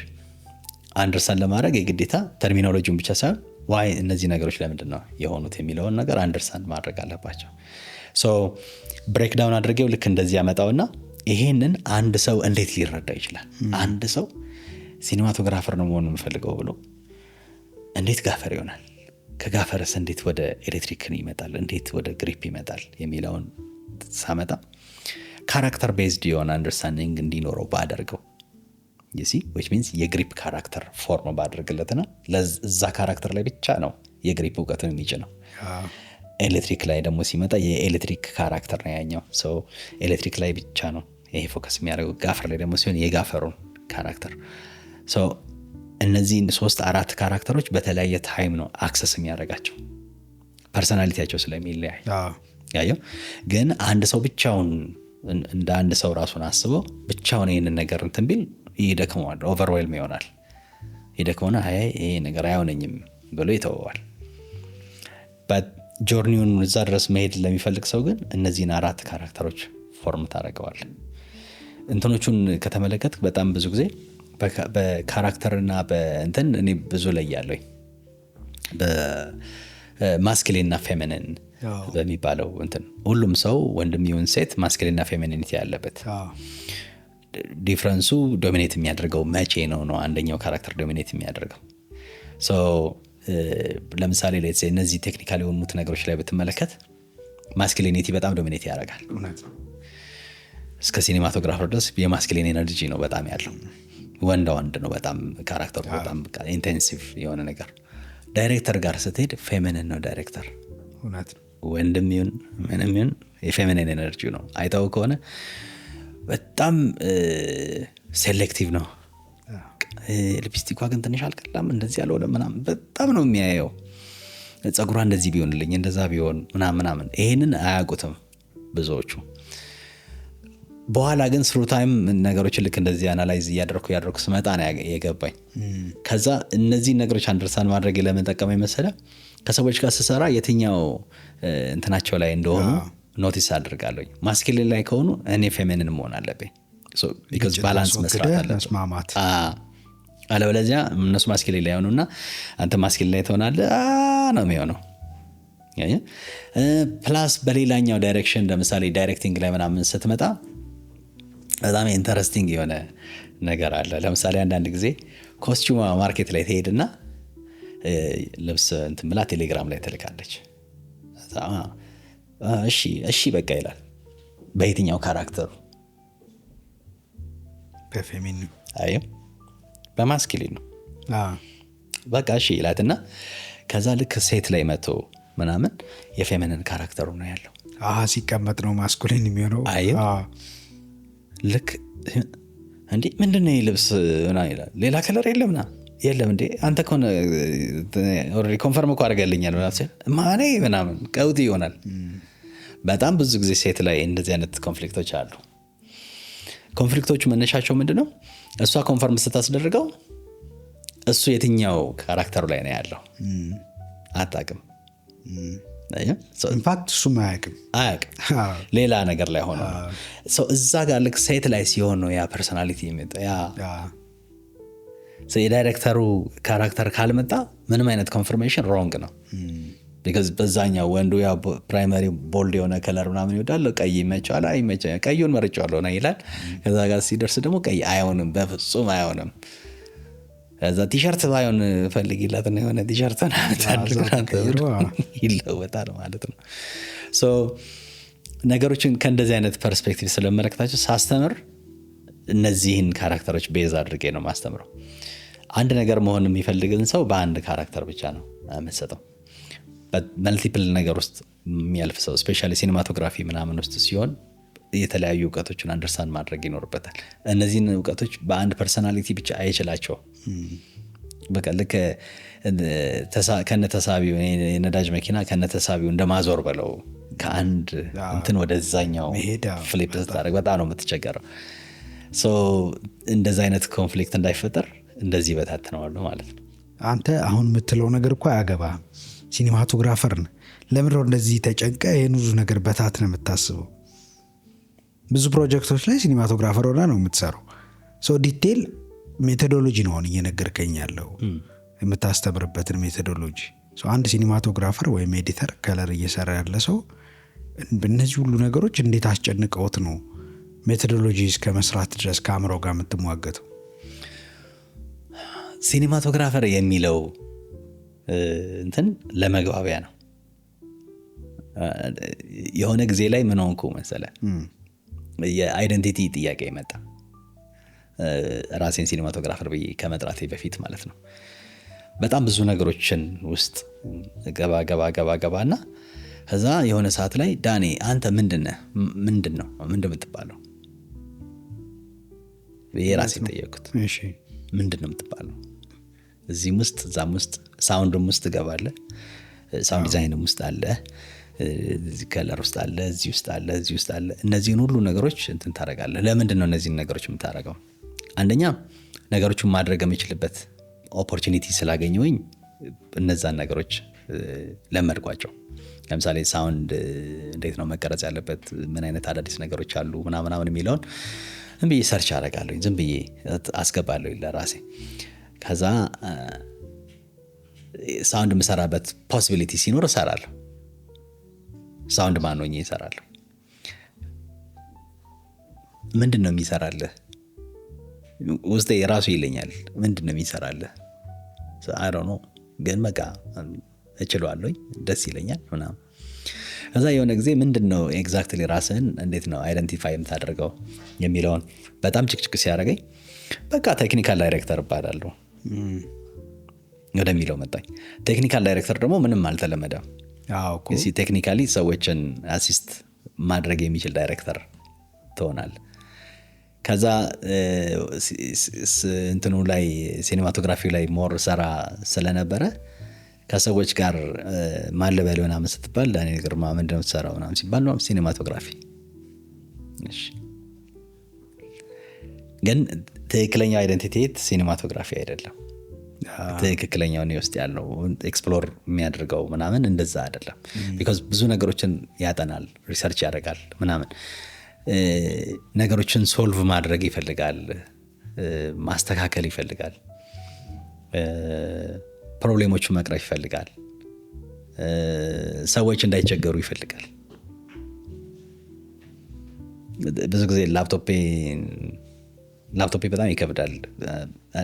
አንደርስታንድ ለማድረግ የግዴታ ተርሚኖሎጂውን ብቻ ሳይሆን ዋይ እነዚህ ነገሮች ለምንድን ነው የሆኑት የሚለውን ነገር አንደርስታንድ ማድረግ አለባቸው። ብሬክዳውን አድርጌው ልክ እንደዚህ ያመጣውና ይሄንን አንድ ሰው እንዴት ሊረዳ ይችላል? አንድ ሰው ሲኔማቶግራፈር ነው መሆን የምፈልገው ብሎ እንዴት ጋፈር ይሆናል? ከጋፈርስ እንዴት ወደ ኤሌክትሪክ ይመጣል? እንዴት ወደ ግሪፕ ይመጣል የሚለውን ሳመጣ ካራክተር ቤዝድ የሆነ አንደርስታንዲንግ እንዲኖረው ባደርገው which means የግሪፕ ካራክተር ፎርም ባደርግለትና ለዛ ካራክተር ላይ ብቻ ነው የግሪፕ እውቀትን የሚጭነው። ኤሌክትሪክ ላይ ደግሞ ሲመጣ የኤሌክትሪክ ካራክተር ነው ያኛው። ኤሌክትሪክ ላይ ብቻ ነው ይሄ ፎከስ የሚያደርገው። ጋፈር ላይ ደግሞ ሲሆን የጋፈሩን ካራክተር። እነዚህን 3-4 ካራክተሮች በተለያየ ታይም ነው አክሰስ የሚያደርጋቸው ፐርሰናሊቲያቸው ስለሚለያይ ያየው። ግን አንድ ሰው ብቻውን እንደ አንድ ሰው ራሱን አስበው ብቻውን ይህንን ነገር እንትን ቢል ይደክመዋል፣ ኦቨርዌልም ይሆናል። ይደክመውና ይሄ ነገር አይሆነኝም ብሎ ይተወዋል። ጆርኒውን እዛ ድረስ መሄድ ለሚፈልግ ሰው ግን እነዚህን 4 ካራክተሮች ፎርም ታደርገዋል። እንትኖቹን ከተመለከት በጣም ብዙ ጊዜ በካራክተርና በእንትን እኔ ብዙ ላይ ያለኝ በማስኪሊንና ፌሚኒን በሚባለው እንትን ሁሉም ሰው ወንድም ይሁን ሴት ማስኪሊንና ፌሚኒኒቲ ያለበት። ዲፍረንሱ ዶሚኔት የሚያደርገው መቼ ነው አንደኛው ካራክተር ዶሚኔት የሚያደርገው ለምሳሌ እነዚህ ቴክኒካል የሆኑት ነገሮች ላይ ብትመለከት ማስኪሊኒቲ በጣም ዶሚኔት ያደርጋል። እስከ ሲኒማቶግራፈር ድረስ የማስኪሊን ኤነርጂ ነው በጣም ያለው። ወንድ ነው በጣም ካራክተሩ በጣም ኢንቴንሲቭ የሆነ ነገር። ዳይሬክተር ጋር ስትሄድ ፌሚኒን ነው ዳይሬክተር። ወንድም ይሁን ምንም ይሁን የፌሚኒን ኤነርጂ ነው። አይተው ከሆነ በጣም ሴሌክቲቭ ነው። ሊፕስቲኳ ግን ትንሽ አልቀላም እንደዚህ ያለው ምናምን በጣም ነው የሚያየው። ጸጉሯ እንደዚህ ቢሆንልኝ እንደዛ ቢሆን ምናምን ይሄንን አያውቁትም ብዙዎቹ። በኋላ ግን ስሩ ታይም ነገሮችን ልክ እንደዚህ አናላይዝ እያደረኩ ስመጣ ነው የገባኝ። ከዛ እነዚህ ነገሮች አንደርስታንድ ማድረግ ለምን ጠቀመኝ መሰለህ? ከሰዎች ጋር ስሰራ የትኛው እንትናቸው ላይ እንደሆኑ ኖቲስ አድርጋለሁ። ማስኪሊን ላይ ከሆኑ እኔ ፌሚኒን መሆን አለብኝ። ቢኮዝ ባላንስ መስራት አለበት። አለበለዚያ እነሱ ማስኪሊን ላይ ሆኑና አንተ ማስኪሊን ላይ ትሆናለህ ነው የሚሆነው። ፕላስ በሌላኛው ዳይሬክሽን ለምሳሌ ዳይሬክቲንግ ላይ ምናምን ስትመጣ በጣም ኢንተረስቲንግ የሆነ ነገር አለ። ለምሳሌ አንዳንድ ጊዜ ኮስቹም ማርኬት ላይ ትሄድና ልብስ እንትን ብላ ቴሌግራም ላይ ትልካለች። እሺ በቃ ይላል። በየትኛው ካራክተሩ? በፌሚኒን አይ በማስኪሊን ነው። በቃ እሺ ይላትና ከዛ ልክ ሴት ላይ መቶ ምናምን የፌሚኒን ካራክተሩ ነው ያለው። ሲቀመጥ ነው ማስኩሊን የሚሆነው። ልክ እንዴ ምንድነው ልብስ ምናምን ይላል። ሌላ ከለር የለም እንዴ አንተ ከሆነ ኦልሬዲ ኮንፈርም እኮ አድርገልኛል ማኔ ምናምን ቀውጢ ይሆናል። በጣም ብዙ ጊዜ ሴት ላይ እንደዚህ አይነት ኮንፍሊክቶች አሉ። ኮንፍሊክቶቹ መነሻቸው ምንድነው? እሷ ኮንፈርም ስታስደርገው እሱ የትኛው ካራክተሩ ላይ ነው ያለው አታውቅም። ኢንፋክት እሱም አያውቅም ሌላ ነገር ላይ ሆኖ እዛ ጋር ልክ ሴት ላይ ሲሆን ነው ያ ፐርሶናሊቲ የሚመጣ። የዳይሬክተሩ ካራክተር ካልመጣ ምንም አይነት ኮንፈርሜሽን ሮንግ ነው። ቢካዝ በዛኛው ወንዱ ያ ፕራይመሪ ቦልድ የሆነ ከለር ምናምን ይወዳል። ቀይ ይመቸዋል፣ ቀዩን መርጫለሁ ነው ይላል። ከዛ ጋር ሲደርስ ደግሞ ቀይ አይሆንም፣ በፍጹም አይሆንም። ከዛ ቲሸርት ባይሆን ፈልጊላት ነው የሆነ ቲሸርት ይለወጣል ማለት ነው። ነገሮችን ከእንደዚህ አይነት ፐርስፔክቲቭ ስለመለከታቸው ሳስተምር እነዚህን ካራክተሮች ቤዝ አድርጌ ነው ማስተምረው። አንድ ነገር መሆን የሚፈልግን ሰው በአንድ ካራክተር ብቻ ነው የምንሰጠው። መልቲፕል ነገር ውስጥ የሚያልፍ ሰው ስፔሻሊ ሲኒማቶግራፊ ምናምን ውስጥ ሲሆን የተለያዩ እውቀቶችን አንደርስታንድ ማድረግ ይኖርበታል። እነዚህን እውቀቶች በአንድ ፐርሶናሊቲ ብቻ አይችላቸው። በቃ ልክ ከነተሳቢው የነዳጅ መኪና ከነተሳቢው እንደማዞር በለው ከአንድ እንትን ወደዛኛው ፍሊፕ ስታደርግ በጣም ነው የምትቸገረው። እንደዚህ አይነት ኮንፍሊክት እንዳይፈጠር እንደዚህ በታትነዋለሁ ማለት ነው። አንተ አሁን የምትለው ነገር እኮ አያገባህም። ሲኒማቶግራፈርን ለምን እንደዚህ ተጨንቀ ይህን ብዙ ነገር በታት ነው የምታስበው? ብዙ ፕሮጀክቶች ላይ ሲኒማቶግራፈር ሆና ነው የምትሰራው። ዲቴል ሜቶዶሎጂ ነው አሁን እየነገርከኝ ያለው፣ የምታስተምርበትን ሜቶዶሎጂ። አንድ ሲኒማቶግራፈር ወይም ኤዲተር ከለር እየሰራ ያለ ሰው እነዚህ ሁሉ ነገሮች እንዴት አስጨንቀውት ነው ሜቶዶሎጂ እስከ መስራት ድረስ ከአእምሮ ጋር የምትሟገተው? ሲኒማቶግራፈር የሚለው እንትን ለመግባቢያ ነው። የሆነ ጊዜ ላይ ምን ሆንኩ መሰለህ? የአይደንቲቲ ጥያቄ መጣ። ራሴን ሲኒማቶግራፈር ብዬ ከመጥራቴ በፊት ማለት ነው። በጣም ብዙ ነገሮችን ውስጥ ገባ እና ከዛ የሆነ ሰዓት ላይ ዳኔ አንተ ምንድን ነው የምትባለው? የራሴን ጠየቅኩት። ምንድን ነው የምትባለው? እዚህም ውስጥ እዛም ውስጥ ሳውንድም ውስጥ ገባለህ፣ ሳውንድ ዲዛይንም ውስጥ አለ፣ ከለር ውስጥ አለ፣ እዚህ ውስጥ አለ፣ እዚህ ውስጥ አለ። እነዚህን ሁሉ ነገሮች እንትን ታደርጋለህ። ለምንድን ነው እነዚህን ነገሮች የምታደርገው? አንደኛ ነገሮችን ማድረግ የምችልበት ኦፖርቹኒቲ ስላገኘሁኝ እነዛን ነገሮች ለመድኳቸው። ለምሳሌ ሳውንድ እንዴት ነው መቀረጽ ያለበት፣ ምን አይነት አዳዲስ ነገሮች አሉ ምናምን የሚለውን ዝም ብዬ ሰርች አደርጋለሁ፣ ዝም ብዬ አስገባለሁ ለራሴ። ከዛ ሳውንድ የምሰራበት ፖሲቢሊቲ ሲኖር እሰራለሁ። ሳውንድ ማን ሆኜ እሰራለሁ። ምንድን ነው የሚሰራልህ? ውስጤ የራሱ ይለኛል። ምንድን ነው የሚሰራልህ? አይ ዶንት ኖ ግን በቃ እችለዋለሁኝ፣ ደስ ይለኛል ምናምን። ከዛ የሆነ ጊዜ ምንድን ነው ኤግዛክትሊ ራስህን እንዴት ነው አይደንቲፋይ የምታደርገው የሚለውን በጣም ጭቅጭቅ ሲያደርገኝ በቃ ቴክኒካል ዳይሬክተር እባላለሁ ወደሚለው መጣኝ። ቴክኒካል ዳይሬክተር ደግሞ ምንም አልተለመደም። ቴክኒካሊ ሰዎችን አሲስት ማድረግ የሚችል ዳይሬክተር ትሆናል። ከዛ እንትኑ ላይ ሲኔማቶግራፊ ላይ ሞር ሰራ ስለነበረ ከሰዎች ጋር ማለበል ምናምን ስትባል ዳንኤል ግርማ ምንድን ነው የምትሰራው ምናምን ሲባል ነው ሲኔማቶግራፊ። ግን ትክክለኛው አይደንቲቴት ሲኔማቶግራፊ አይደለም። ትክክለኛው እኔ ውስጥ ያለው ኤክስፕሎር የሚያደርገው ምናምን እንደዛ አይደለም። ቢካዝ ብዙ ነገሮችን ያጠናል፣ ሪሰርች ያደርጋል ምናምን፣ ነገሮችን ሶልቭ ማድረግ ይፈልጋል፣ ማስተካከል ይፈልጋል፣ ፕሮብሌሞቹን መቅረፍ ይፈልጋል፣ ሰዎች እንዳይቸገሩ ይፈልጋል። ብዙ ጊዜ ላፕቶፔ በጣም ይከብዳል።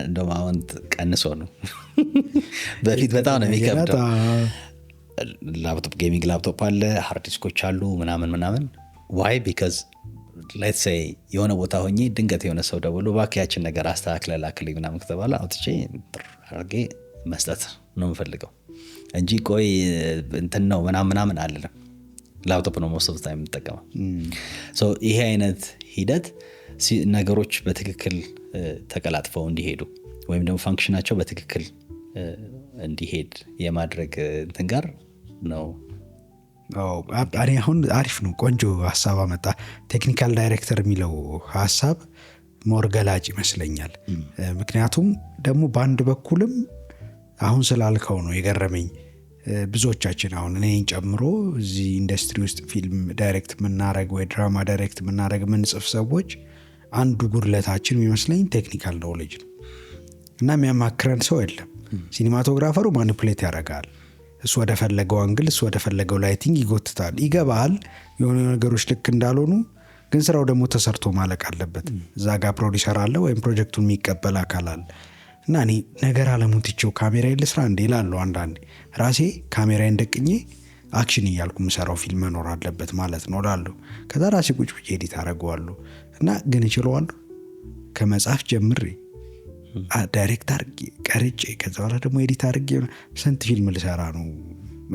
እንደውም አሁን ቀንሶ ነው። በፊት በጣም ነው የሚከብደው። ላፕቶፕ ጌሚንግ ላፕቶፕ አለ፣ ሃርድ ዲስኮች አሉ ምናምን ምናምን። ዋይ ቢካዝ ሌትስ ሴይ የሆነ ቦታ ሆኜ ድንገት የሆነ ሰው ደውሎ እባክህ ያችን ነገር አስተካክለ ላክልኝ ምናምን ከተባለ አውጥቼ አድርጌ መስጠት ነው የምፈልገው እንጂ ቆይ እንትን ነው ምናምን አልልም። ላፕቶፕ ነው ሞስት ኦፍ ዘ ታይም የምጠቀመው። ይሄ አይነት ሂደት ነገሮች በትክክል ተቀላጥፈው እንዲሄዱ ወይም ደግሞ ፋንክሽናቸው በትክክል እንዲሄድ የማድረግ እንትን ጋር ነው። አሁን አሪፍ ነው፣ ቆንጆ ሀሳብ አመጣ። ቴክኒካል ዳይሬክተር የሚለው ሀሳብ ሞር ገላጭ ይመስለኛል። ምክንያቱም ደግሞ በአንድ በኩልም አሁን ስላልከው ነው የገረመኝ። ብዙዎቻችን አሁን እኔን ጨምሮ እዚህ ኢንዱስትሪ ውስጥ ፊልም ዳይሬክት የምናደረግ ወይ ድራማ ዳይሬክት የምናደረግ የምንጽፍ ሰዎች አንዱ ጉድለታችን የሚመስለኝ ቴክኒካል ኖሌጅ ነው እና የሚያማክረን ሰው የለም። ሲኒማቶግራፈሩ ማኒፕሌት ያደርጋል። እሱ ወደፈለገው አንግል፣ እሱ ወደፈለገው ላይቲንግ ይጎትታል፣ ይገባል የሆኑ ነገሮች ልክ እንዳልሆኑ። ግን ስራው ደግሞ ተሰርቶ ማለቅ አለበት። እዛ ጋር ፕሮዲሰር አለ ወይም ፕሮጀክቱን የሚቀበል አካል አለ እና እኔ ነገር አለሙትቼው ካሜራ ልስራ እንዴ እላለሁ። አንዳንዴ ራሴ ካሜራ እንደቅኜ አክሽን እያልኩ የምሰራው ፊልም መኖር አለበት ማለት ነው እላለሁ። ከዛ ራሴ ቁጭ ብዬ ኤዲት አደርገዋለሁ እና ግን እችለዋለሁ። ከመጽሐፍ ጀምሬ ዳይሬክት አድርጌ ቀርጬ ከዛ በኋላ ደግሞ ኤዲት አድርጌ ስንት ፊልም ልሰራ ነው?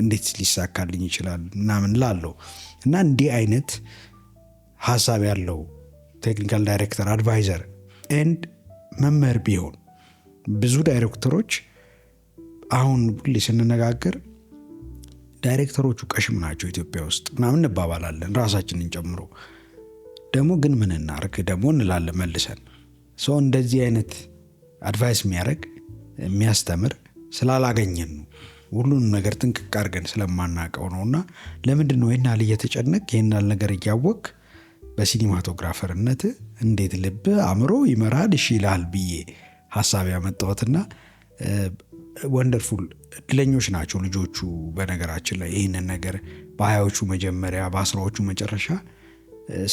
እንዴት ሊሳካልኝ ይችላል ምናምን እላለሁ። እና እንዲህ አይነት ሀሳብ ያለው ቴክኒካል ዳይሬክተር አድቫይዘር ኤንድ መምህር ቢሆን ብዙ ዳይሬክተሮች አሁን ሁሌ ስንነጋገር ዳይሬክተሮቹ ቀሽም ናቸው ኢትዮጵያ ውስጥ ምናምን እንባባላለን፣ ራሳችንን ጨምሮ። ደግሞ ግን ምን እናርግ ደግሞ እንላለን መልሰን። ሰው እንደዚህ አይነት አድቫይስ የሚያደርግ የሚያስተምር ስላላገኘን ነው። ሁሉንም ነገር ጥንቅቅ አድርገን ስለማናውቀው ነው። እና ለምንድን ነው ይህን ያህል እየተጨነቅ ይህን ያህል ነገር እያወቅ በሲኒማቶግራፈርነት እንዴት ልብ አእምሮ ይመራል እሺ ይልሃል ብዬ ሀሳብ ያመጣሁትና ወንደርፉል እድለኞች ናቸው ልጆቹ። በነገራችን ላይ ይህንን ነገር በሀያዎቹ መጀመሪያ በአስራዎቹ መጨረሻ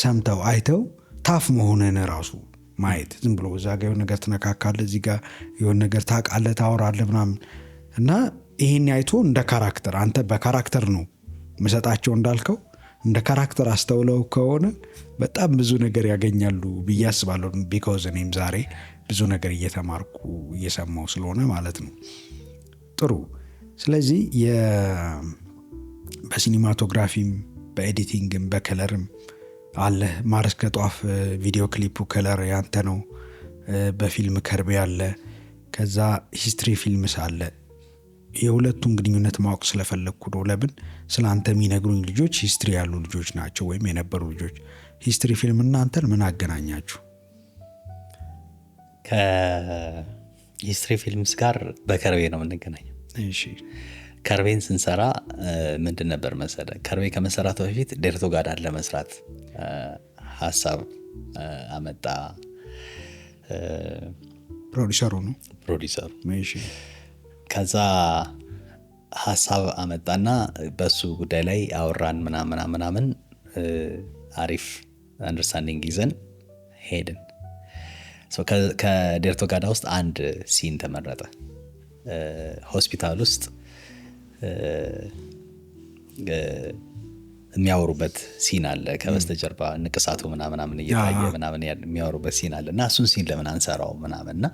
ሰምተው አይተው ታፍ መሆንን ራሱ ማየት ዝም ብሎ እዛ ጋ የሆነ ነገር ትነካካለህ፣ እዚህ ጋር የሆነ ነገር ታውቃለህ፣ ታወራለህ ምናምን እና ይህን አይቶ እንደ ካራክተር አንተ በካራክተር ነው መሰጣቸው እንዳልከው እንደ ካራክተር አስተውለው ከሆነ በጣም ብዙ ነገር ያገኛሉ ብዬ አስባለሁ። ቢካውዝ እኔም ዛሬ ብዙ ነገር እየተማርኩ እየሰማው ስለሆነ ማለት ነው። ጥሩ። ስለዚህ በሲኒማቶግራፊም በኤዲቲንግም በከለርም አለ። ማርስ ከጧፍ ቪዲዮ ክሊፑ ከለር ያንተ ነው። በፊልም ከርቤ አለ። ከዛ ሂስትሪ ፊልምስ አለ። የሁለቱን ግንኙነት ማወቅ ስለፈለግኩ ነው። ለምን ስለ አንተ የሚነግሩኝ ልጆች ሂስትሪ ያሉ ልጆች ናቸው ወይም የነበሩ ልጆች። ሂስትሪ ፊልም እና አንተን ምን አገናኛችሁ? ከሂስትሪ ፊልምስ ጋር በከርቤ ነው የምንገናኘው። እሺ፣ ከርቤን ስንሰራ ምንድን ነበር መሰለ፣ ከርቤ ከመሰራቱ በፊት ዴርቶ ጋዳን ለመስራት ሀሳብ አመጣ። ፕሮዲሰሩ ነው ፕሮዲሰሩ። እሺ፣ ከዛ ሀሳብ አመጣና በሱ ጉዳይ ላይ አወራን ምናምን አሪፍ አንደርስታንዲንግ ይዘን ሄድን። ከዴርቶ ጋዳ ውስጥ አንድ ሲን ተመረጠ። ሆስፒታል ውስጥ የሚያወሩበት ሲን አለ ከበስተጀርባ ንቅሳቱ ምናምን እየታየ ምናምን የሚያወሩበት ሲን አለ እና እሱን ሲን ለምን አንሰራው ምናምን እና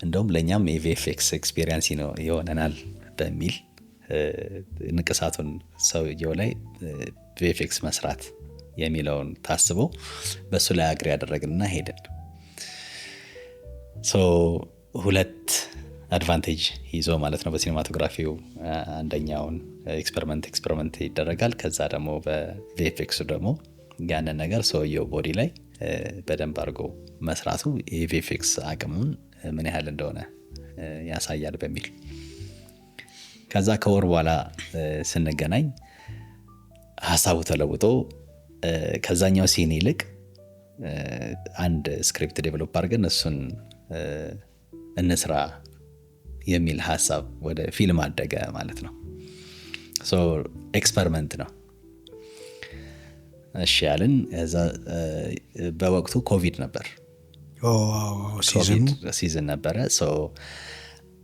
እንደውም ለእኛም የቪኤፍኤክስ ኤክስፔሪንስ ይሆነናል በሚል ንቅሳቱን ሰውየው ላይ ቪኤፍኤክስ መስራት የሚለውን ታስበው በእሱ ላይ አግሪ ያደረግንና ሄድን። ሁለት አድቫንቴጅ ይዞ ማለት ነው በሲኔማቶግራፊው። አንደኛውን ኤክስፐሪመንት ይደረጋል። ከዛ ደግሞ በቪኤፍኤክሱ ደግሞ ያንን ነገር ሰውየው ቦዲ ላይ በደንብ አድርጎ መስራቱ የቪኤፍኤክስ አቅሙን ምን ያህል እንደሆነ ያሳያል በሚል ከዛ ከወር በኋላ ስንገናኝ ሀሳቡ ተለውጦ ከዛኛው ሲን ይልቅ አንድ ስክሪፕት ዴቨሎፕ አድርገን እሱን እንስራ የሚል ሀሳብ ወደ ፊልም አደገ ማለት ነው። ኤክስፐሪመንት ነው። እሺ ያልን በወቅቱ ኮቪድ ነበር፣ ሲዝን ነበረ።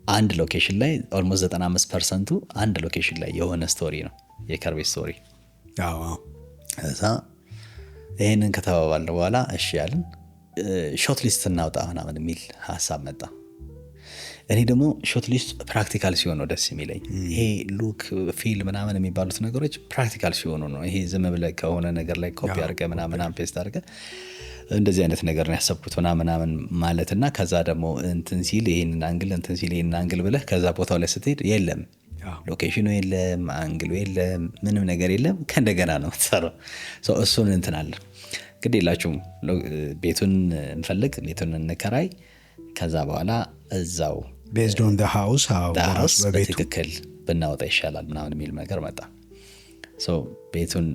አንድ ሎኬሽን ላይ ኦልሞስት 95% አንድ ሎኬሽን ላይ የሆነ ስቶሪ ነው፣ የከርቤ ስቶሪ። እዛ ይህንን ከተባባልን በኋላ እሺ ያልን ሾት ሊስት እናውጣ ምናምን የሚል ሀሳብ መጣ። እኔ ደግሞ ሾት ሊስት ፕራክቲካል ሲሆን ነው ደስ የሚለኝ። ይሄ ሉክ ፊል ምናምን የሚባሉት ነገሮች ፕራክቲካል ሲሆኑ ነው። ይሄ ዝም ብለህ ከሆነ ነገር ላይ ኮፒ አድርገህ ምናምን ፔስት አድርገህ እንደዚህ አይነት ነገር ነው ያሰብኩት ምናምን ማለትና ከዛ ደግሞ እንትን ሲል ይሄንን አንግል እንትን ሲል ይሄንን አንግል ብለህ ከዛ ቦታው ላይ ስትሄድ የለም፣ ሎኬሽኑ የለም፣ አንግሉ የለም፣ ምንም ነገር የለም። ከእንደገና ነው የምትሰራው። እሱን እንትን አለ ግድ የላችሁም፣ ቤቱን እንፈልግ፣ ቤቱን እንከራይ፣ ከዛ በኋላ እዛው ቤዝድ ኦን ዘ ሃውስ በትክክል ብናወጣ ይሻላል ምናምን የሚል ነገር መጣ። ቤቱን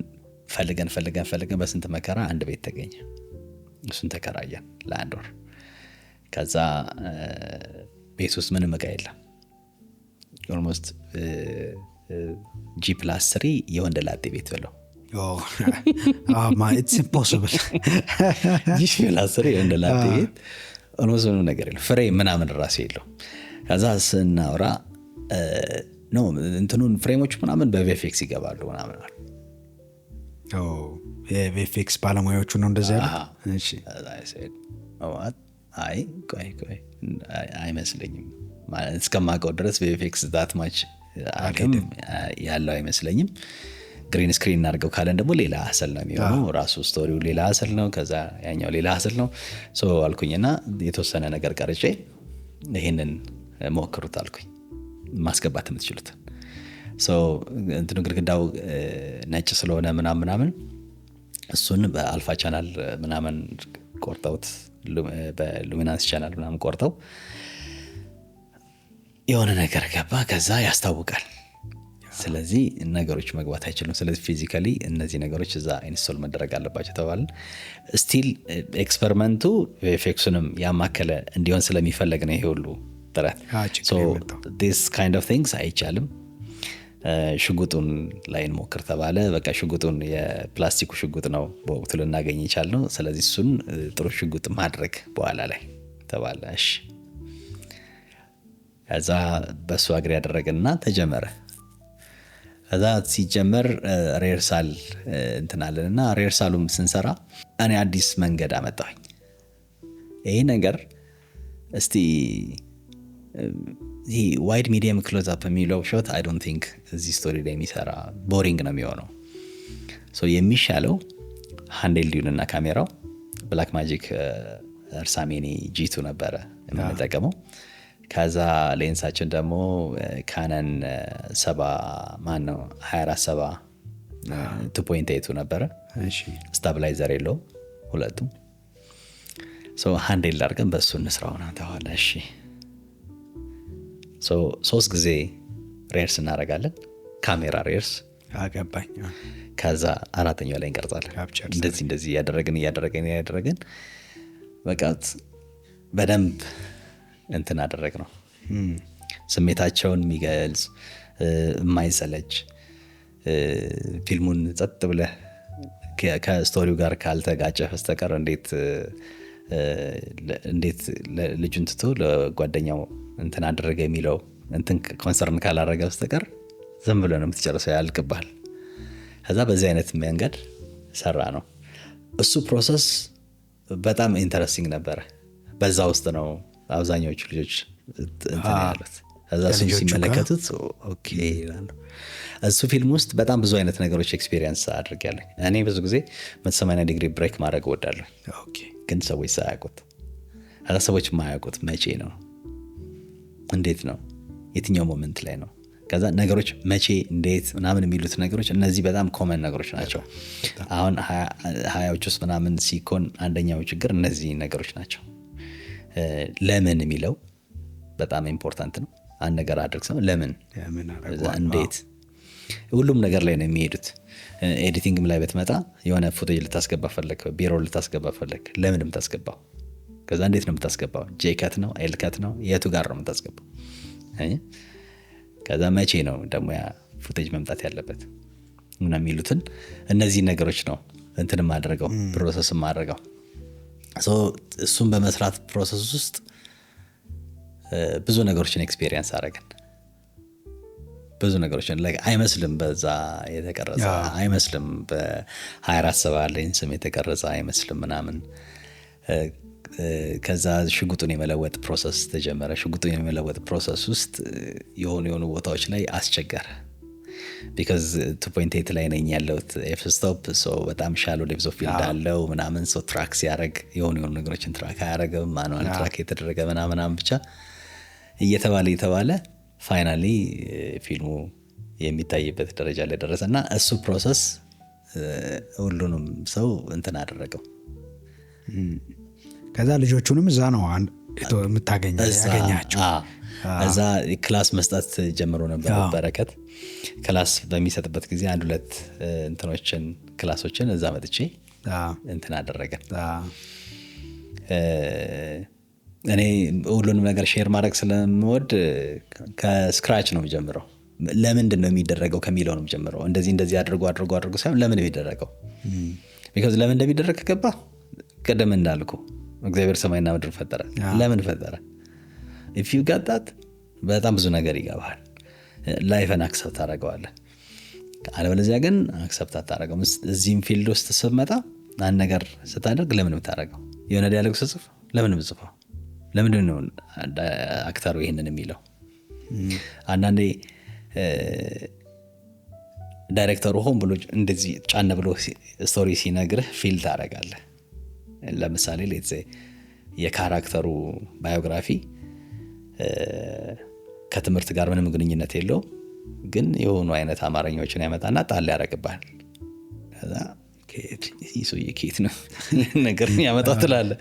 ፈልገን በስንት መከራ አንድ ቤት ተገኘ። እሱን ተከራየን ለአንድ ወር። ከዛ ቤት ውስጥ ምንም እቃ የለም። ኦልሞስት G+3 የወንድ ላጤ ቤት ብለው it's impossible G+3 የወንድ ላጤ ቤት ኦልሞስት ምንም ነገር የለም። ፍሬ ምናምን ራሱ የለው። ከዛ ስናወራ ነው እንትኑን ፍሬሞች ምናምን በቪኤፍኤክስ ይገባሉ ምናምን አሉ። የቪኤፍኤክስ ባለሙያዎቹ ነው እንደዚህ ያሉት። አይ ቆይ አይመስለኝም፣ እስከማውቀው ድረስ ቪኤፍኤክስ ዛት ማች አቅም ያለው አይመስለኝም። ግሪን ስክሪን እናድርገው ካለን ደግሞ ሌላ ሀሰል ነው የሚሆነው። ራሱ ስቶሪው ሌላ ሀሰል ነው፣ ከዛ ያኛው ሌላ ሀሰል ነው። አልኩኝና የተወሰነ ነገር ቀርጬ ይሄንን ሞክሩት አልኩኝ፣ ማስገባት የምትችሉት። እንትኑ ግድግዳው ነጭ ስለሆነ ምናምን እሱን በአልፋ ቻናል ምናምን ቆርጠውት፣ በሉሚናንስ ቻናል ምናምን ቆርጠው የሆነ ነገር ገባ። ከዛ ያስታውቃል። ስለዚህ ነገሮች መግባት አይችሉም። ስለዚህ ፊዚካሊ እነዚህ ነገሮች እዛ ኢንስቶል መደረግ አለባቸው ተባልን። ስቲል ኤክስፐሪመንቱ ቪኤፍኤክሱንም ያማከለ እንዲሆን ስለሚፈለግ ነው ይሄ ሁሉ ጥረት። ዲስ ካይንድ ኦፍ ቲንግስ አይቻልም። ሽጉጡን ላይ እንሞክር ተባለ። በቃ ሽጉጡን የፕላስቲኩ ሽጉጥ ነው በወቅቱ ልናገኝ የቻልነው። ስለዚህ እሱን ጥሩ ሽጉጥ ማድረግ በኋላ ላይ ተባለ። እሺ ከዛ በእሱ አግሪ ያደረግንና ተጀመረ። ከዛ ሲጀመር ሬርሳል እንትናለንና ሬርሳሉም ስንሰራ እኔ አዲስ መንገድ አመጣሁኝ። ይሄ ነገር እስቲ ይሄ ዋይድ ሚዲየም ክሎዝ አፕ የሚለው ሾት አይ ዶንት ቲንክ እዚህ ስቶሪ ላይ የሚሰራ ቦሪንግ ነው የሚሆነው። የሚሻለው ሃንድሄልዱንና ካሜራው ብላክ ማጂክ እርሳሜኒ G2 ነበረ የምንጠቀመው። ከዛ ሌንሳችን ደግሞ ካነን 2470 2.8 ነበረ። ስታብላይዘር የለው ሁለቱም። ሃንድሄልድ አድርገን በእሱ እንስራው ነው ተባለ። እሺ 3 ጊዜ ሬርስ እናደርጋለን፣ ካሜራ ሬርስ አገባኝ። ከዛ 4ኛው ላይ እንቀርጻለን። እንደዚህ እያደረግን በቃ በደንብ እንትን አደረግ ነው። ስሜታቸውን የሚገልጽ የማይሰለች ፊልሙን ጸጥ ብለህ ከስቶሪው ጋር ካልተጋጨ በስተቀር እንዴት ልጁን ትቶ ለጓደኛው እንትን አደረገ የሚለው እንትን ኮንሰርን ካላረገ በስተቀር ዝም ብሎ ነው የምትጨርሰው፣ ያልቅብሃል። ከዛ በዚህ አይነት መንገድ ሰራ ነው። እሱ ፕሮሰስ በጣም ኢንተረስቲንግ ነበረ። በዛ ውስጥ ነው አብዛኛዎቹ ልጆች እንትን ያሉት። ከዛ እሱም ሲመለከቱት ኦኬ ይላሉ። እሱ ፊልም ውስጥ በጣም ብዙ አይነት ነገሮች ኤክስፔሪየንስ አድርጌያለሁ። እኔ ብዙ ጊዜ 180 ዲግሪ ብሬክ ማድረግ እወዳለሁ፣ ግን ሰዎች ሳያውቁት። ከዛ ሰዎች የማያውቁት መቼ ነው፣ እንዴት ነው፣ የትኛው ሞመንት ላይ ነው፣ ከዛ ነገሮች መቼ እንዴት ምናምን የሚሉት ነገሮች እነዚህ በጣም ኮመን ነገሮች ናቸው። አሁን 20ዎች ውስጥ ምናምን ሲኮን አንደኛው ችግር እነዚህ ነገሮች ናቸው። ለምን የሚለው በጣም ኢምፖርታንት ነው። አንድ ነገር አድርግ ሰው ለምን እንዴት፣ ሁሉም ነገር ላይ ነው የሚሄዱት። ኤዲቲንግም ላይ በትመጣ የሆነ ፉቴጅ ልታስገባ ፈለግ፣ ቢሮ ልታስገባ ፈለግ፣ ለምን የምታስገባው? ከዛ እንዴት ነው የምታስገባው? ጄከት ነው ኤልከት ነው የቱ ጋር ነው የምታስገባው? ከዛ መቼ ነው ደግሞ ያ ፉቴጅ መምጣት ያለበት እና የሚሉትን እነዚህ ነገሮች ነው እንትን ማድረገው ፕሮሰስ ማድረገው። እሱን በመስራት ፕሮሰስ ውስጥ ብዙ ነገሮችን ኤክስፔሪየንስ አደረግን። ብዙ ነገሮችን አይመስልም፣ በዛ የተቀረጸ አይመስልም፣ በ24 ሰባለኝ ስም የተቀረጸ አይመስልም ምናምን። ከዛ ሽጉጡን የመለወጥ ፕሮሰስ ተጀመረ። ሽጉጡን የመለወጥ ፕሮሰስ ውስጥ የሆኑ ቦታዎች ላይ አስቸገረ። ቢካዝ 2.8 ላይ ነኝ ያለሁት ኤፍ ስቶፕ በጣም ሻሎ ዴፕዝ ኦፍ ፊልድ አለው ምናምን። ትራክ ሲያደርግ የሆኑ ነገሮችን ትራክ አያደርግም፣ ማኑዋል ትራክ የተደረገ ምናምን ብቻ እየተባለ ፋይናሊ ፊልሙ የሚታይበት ደረጃ ላይ ደረሰ እና እሱ ፕሮሰስ ሁሉንም ሰው እንትን አደረገው። ከዛ ልጆቹንም እዛ ነው ያገኛቸው። እዛ ክላስ መስጠት ጀምሮ ነበር በረከት። ክላስ በሚሰጥበት ጊዜ 1-2 እንትኖችን ክላሶችን እዛ መጥቼ እንትን አደረገን። እኔ ሁሉንም ነገር ሼር ማድረግ ስለምወድ ከስክራች ነው ጀምረው። ለምንድን ነው የሚደረገው ከሚለው ነው ጀምረው። እንደዚህ አድርጎ ሳይሆን ለምን የሚደረገው። ቢካዝ ለምን እንደሚደረግ ከገባ ቀደም እንዳልኩ እግዚአብሔር ሰማይና ምድር ፈጠረ። ለምን ፈጠረ? if you got that በጣም ብዙ ነገር ይገባል። ላይፍን አክሰፕት ታደርገዋለህ። አለበለዚያ ግን አክሰፕት አታደርገውም። እዚህም ፊልድ ውስጥ ስትመጣ አንድ ነገር ስታደርግ ለምን የምታደርገው? የሆነ ዲያሎግ ስጽፍ ለምን የምጽፈው? ለምንድን ነው አክተሩ ይሄንን የሚለው? አንዳንዴ ዳይሬክተሩ ሆን ብሎ እንደዚህ ጫነ ብሎ ስቶሪ ሲነግርህ ፊል ታደርጋለህ። ለምሳሌ የካራክተሩ ባዮግራፊ ከትምህርት ጋር ምንም ግንኙነት የለው፣ ግን የሆኑ አይነት አማርኛዎችን ያመጣና ጣል ያደርግብሃል። ከዛ ኬት ነው ነገር ያመጣው ትላለህ።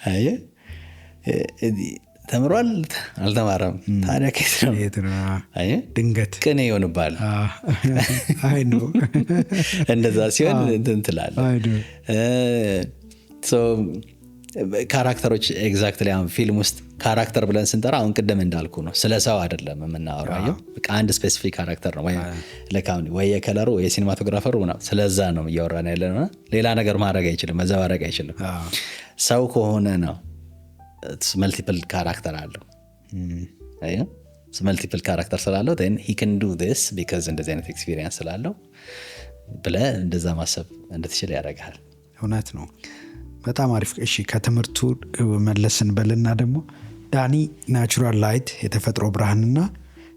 አየህ ተምሯል አልተማረም፣ ታዲያ ኬት ነው? አየህ ድንገት ቅኔ ይሆንብሃል። አይ ነው እንደዛ ሲሆን እንትን ትላለህ። ካራክተሮች ኤግዛክትሊ አሁን ፊልም ውስጥ ካራክተር ብለን ስንጠራ አሁን ቅድም እንዳልኩ ነው፣ ስለ ሰው አይደለም የምናወራው። አንድ ስፔሲፊክ ካራክተር ነው ወይ የከለሩ ወይ የሲኒማቶግራፈሩ ስለዛ ነው እያወራን ያለ ነው። ሌላ ነገር ማድረግ አይችልም፣ መዘባረቅ አይችልም። ሰው ከሆነ ነው መልቲፕል ካራክተር አለው። መልቲፕል ካራክተር ስላለው he can do this because እንደዚህ አይነት ኤክስፒሪየንስ ስላለው ብለህ እንደዛ ማሰብ እንድትችል ያደርግሃል። እውነት ነው። በጣም አሪፍ። እሺ ከትምህርቱ መለስን በልና ደግሞ ዳኒ ናቹራል ላይት የተፈጥሮ ብርሃንና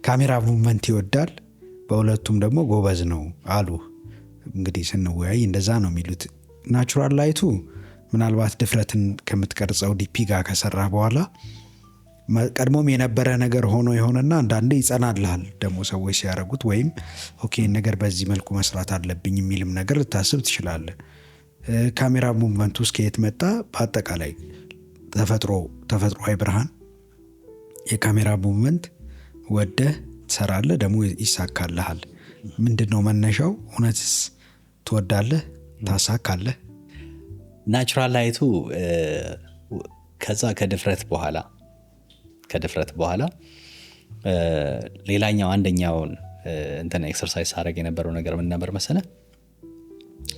ካሜራ ሙቭመንት ይወዳል፣ በሁለቱም ደግሞ ጎበዝ ነው አሉ። እንግዲህ ስንወያይ እንደዛ ነው የሚሉት። ናቹራል ላይቱ ምናልባት ድፍረትን ከምትቀርጸው ዲፒ ጋር ከሰራ በኋላ ቀድሞም የነበረ ነገር ሆኖ የሆነና አንዳንዴ ይጸናልሃል ደግሞ ሰዎች ሲያደርጉት፣ ወይም ኦኬ ነገር በዚህ መልኩ መስራት አለብኝ የሚልም ነገር ልታስብ ትችላለህ። ካሜራ ሙቭመንት ውስጥ ከየት መጣ? በአጠቃላይ ተፈጥሮአዊ ብርሃን የካሜራ ሙቭመንት ወደህ ትሰራለህ፣ ደግሞ ይሳካልሃል። ምንድን ነው መነሻው? እውነትስ ትወዳለህ? ታሳካለህ? ናቹራል ላይቱ ከዛ ከድፍረት በኋላ ሌላኛው አንደኛውን እንትን ኤክሰርሳይዝ አደረግ የነበረው ነገር ምን ነበር መሰለህ?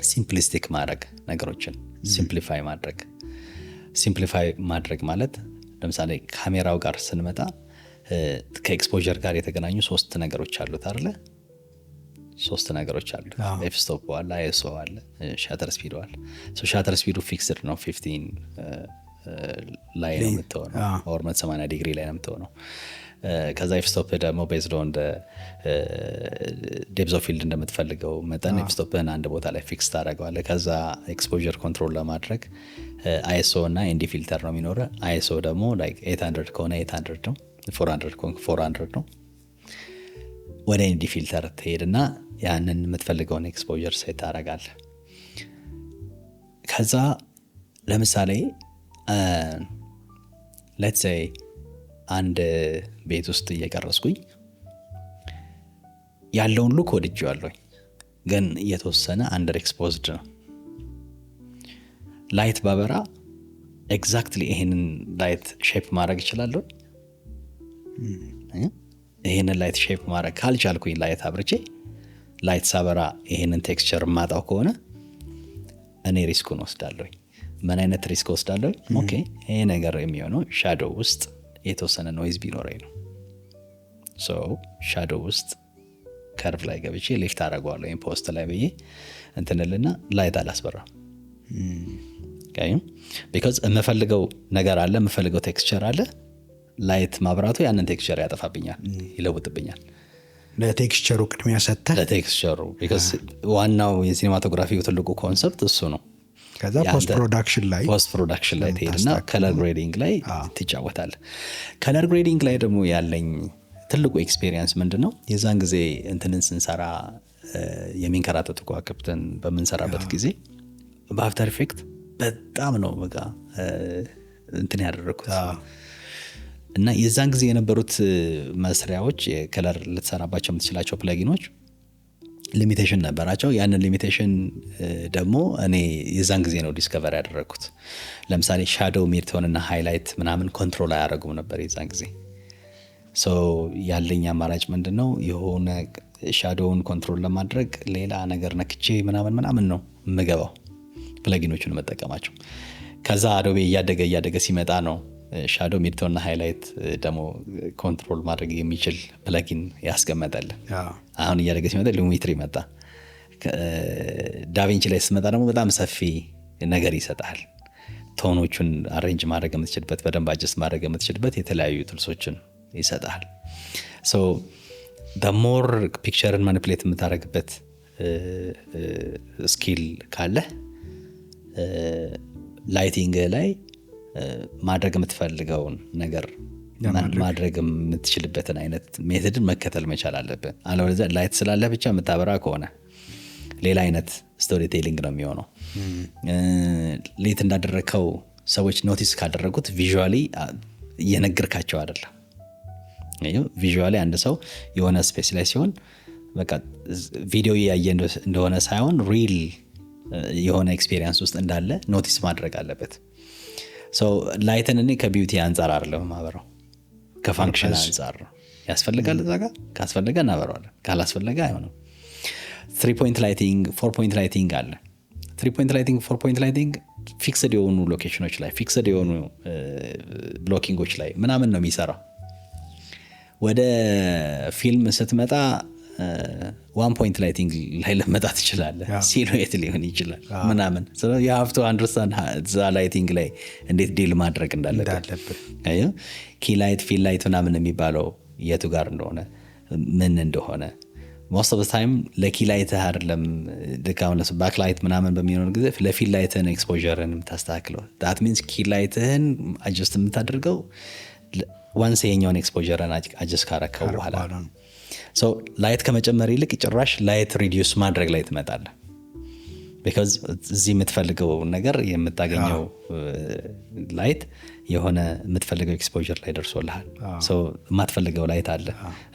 ሲምፕሊስቲክ ማድረግ ነገሮችን ሲምፕሊፋይ ማድረግ ማለት ለምሳሌ ካሜራው ጋር ስንመጣ ከኤክስፖዠር ጋር የተገናኙ 3 ነገሮች አሉት አይደለ? 3 ነገሮች አሉት። ኤፍ ስቶፕ አለ፣ አይኤስኦ አለ፣ ሻተር ስፒድ አለ። ሻተር ስፒዱ ፊክስድ ነው 15 ላይ ነው የምትሆነው፣ ኦር 180 ዲግሪ ላይ ነው የምትሆነው። ከዛ ኤፍ ስቶፕ ደግሞ ቤዝድ ኦን ዴፕዝ ኦፍ ፊልድ እንደምትፈልገው መጠን ኤፍ ስቶፕን አንድ ቦታ ላይ ፊክስ ታደርገዋለህ። ከዛ ኤክስፖዠር ኮንትሮል ለማድረግ አይኤስኦ እና ኤንዲ ፊልተር ነው የሚኖረ። አይኤስኦ ደግሞ ላይክ 800 ከሆነ 800 ነው፣ 400 ከሆነ 400 ነው። ወደ ኤንዲ ፊልተር ትሄድና ያንን የምትፈልገውን ኤክስፖዠር ሴት ታደርጋለህ። ከዛ ለምሳሌ ሌትስ ሴይ አንድ ቤት ውስጥ እየቀረስኩኝ ያለውን ሉክ ወድጄዋለሁኝ፣ ግን እየተወሰነ አንደር ኤክስፖዝድ ነው። ላይት ባበራ ኤግዛክትሊ ይሄንን ላይት ሼፕ ማድረግ እችላለሁ። ይሄንን ላይት ሼፕ ማድረግ ካልቻልኩኝ ላይት አብርቼ ላይት ሳበራ ይሄንን ቴክስቸር ማጣው ከሆነ እኔ ሪስኩን ወስዳለሁኝ። ምን አይነት ሪስክ ወስዳለሁኝ? ኦኬ ይሄ ነገር የሚሆነው ሻዶው ውስጥ የተወሰነ ኖይዝ ቢኖረኝ ነው። ሶ ሻዶው ውስጥ ከርቭ ላይ ገብቼ ሊፍት አደርገዋለሁ ፖስት ላይ ብዬ እንትንልና ላይት አላስበራም። ቢካዝ የምፈልገው ነገር አለ፣ የምፈልገው ቴክስቸር አለ። ላይት ማብራቱ ያንን ቴክስቸር ያጠፋብኛል፣ ይለውጥብኛል። ለቴክስቸሩ ቅድሚያ ሰጥተህ ለቴክስቸሩ ቢካዝ ዋናው የሲኔማቶግራፊው ትልቁ ኮንሰፕት እሱ ነው። ከዛ ፖስት ፕሮዳክሽን ላይ ትሄድና ከለር ግሬዲንግ ላይ ትጫወታለህ። ከለር ግሬዲንግ ላይ ደግሞ ያለኝ ትልቁ ኤክስፔሪየንስ ምንድነው? የዛን ጊዜ እንትንን ስንሰራ የሚንከራተቱ ከዋክብትን በምንሰራበት ጊዜ በአፍተር ኢፌክት በጣም ነው በቃ እንትን ያደረኩት እና የዛን ጊዜ የነበሩት መስሪያዎች የከለር ልትሰራባቸው የምትችላቸው ፕለጊኖች ሊሚቴሽን ነበራቸው። ያንን ሊሚቴሽን ደግሞ እኔ የዛን ጊዜ ነው ዲስከቨር ያደረግኩት። ለምሳሌ ሻዶው ሚድቶንና ሃይላይት ምናምን ኮንትሮል አያደረጉም ነበር የዛን ጊዜ። ሶ ያለኝ አማራጭ ምንድን ነው? የሆነ ሻዶውን ኮንትሮል ለማድረግ ሌላ ነገር ነክቼ ምናምን ነው የምገባው ፕለጊኖቹን መጠቀማቸው። ከዛ አዶቤ እያደገ ሲመጣ ነው ሻዶ ሚድቶንና ሃይላይት ደግሞ ኮንትሮል ማድረግ የሚችል ፕለጊን ያስቀመጠልን። አሁን እያደገ ሲመጣ ሉሚትሪ መጣ። ዳቪንቺ ላይ ስመጣ ደግሞ በጣም ሰፊ ነገር ይሰጣል። ቶኖቹን አሬንጅ ማድረግ የምትችልበት፣ በደንብ አጀስት ማድረግ የምትችልበት የተለያዩ ትልሶችን ይሰጣል። ሶ ሞር ፒክቸርን ማኒፕሌት የምታደርግበት ስኪል ካለህ ላይቲንግ ላይ ማድረግ የምትፈልገውን ነገር ማድረግ የምትችልበትን አይነት ሜቶድን መከተል መቻል አለብን። አለበለዚያ ላይት ስላለ ብቻ የምታበራ ከሆነ ሌላ አይነት ስቶሪ ቴሊንግ ነው የሚሆነው። ሌት እንዳደረግከው ሰዎች ኖቲስ ካደረጉት ቪዥዋሊ እየነገርካቸው አይደለም። ቪዥዋሊ አንድ ሰው የሆነ ስፔስ ላይ ሲሆን በቃ ቪዲዮ እያየ እንደሆነ ሳይሆን ሪል የሆነ ኤክስፔሪየንስ ውስጥ እንዳለ ኖቲስ ማድረግ አለበት። ላይትን እኔ ከቢዩቲ አንጻር አይደለም ማበራው፣ ከፋንክሽን አንጻር ነው። ያስፈልጋል እዛ ጋር ካስፈለገ እናበራዋለን፣ ካላስፈለገ አይሆንም። 3 ፖይንት ላይቲንግ 4 ፖይንት ላይቲንግ አለ። 3 ፖይንት ላይቲንግ 4 ፖይንት ላይቲንግ ፊክስድ የሆኑ ሎኬሽኖች ላይ ፊክስድ የሆኑ ብሎኪንጎች ላይ ምናምን ነው የሚሰራው። ወደ ፊልም ስትመጣ 1 ፖይንት ላይቲንግ ላይ ለመጣ ትችላለህ። ሲሉዌት ሊሆን ይችላል ምናምን። የሀፍቶ አንደርስታንድ እዛ ላይቲንግ ላይ እንዴት ዲል ማድረግ እንዳለብን። ኪ ላይት ፊል ላይት ምናምን የሚባለው የቱ ጋር እንደሆነ ምን እንደሆነ ሞስት ኦፍ ታይም ለኪ ላይት አይደለም ድካም ባክ ላይት ምናምን በሚሆን ጊዜ ለፊል ላይትህን ኤክስፖዠርን የምታስተካክለው ዳት ሚንስ ኪ ላይትህን አጀስት የምታደርገው ዋንስ የኛውን ኤክስፖዠርን አጀስት ካረከው በኋላ ነው። ላይት ከመጨመር ይልቅ ጭራሽ ላይት ሪዲዩስ ማድረግ ላይ ትመጣለህ። ቢካዝ እዚህ የምትፈልገው ነገር የምታገኘው ላይት የሆነ የምትፈልገው ኤክስፖዠር ላይ ደርሶልሃል። የማትፈልገው ላይት አለ።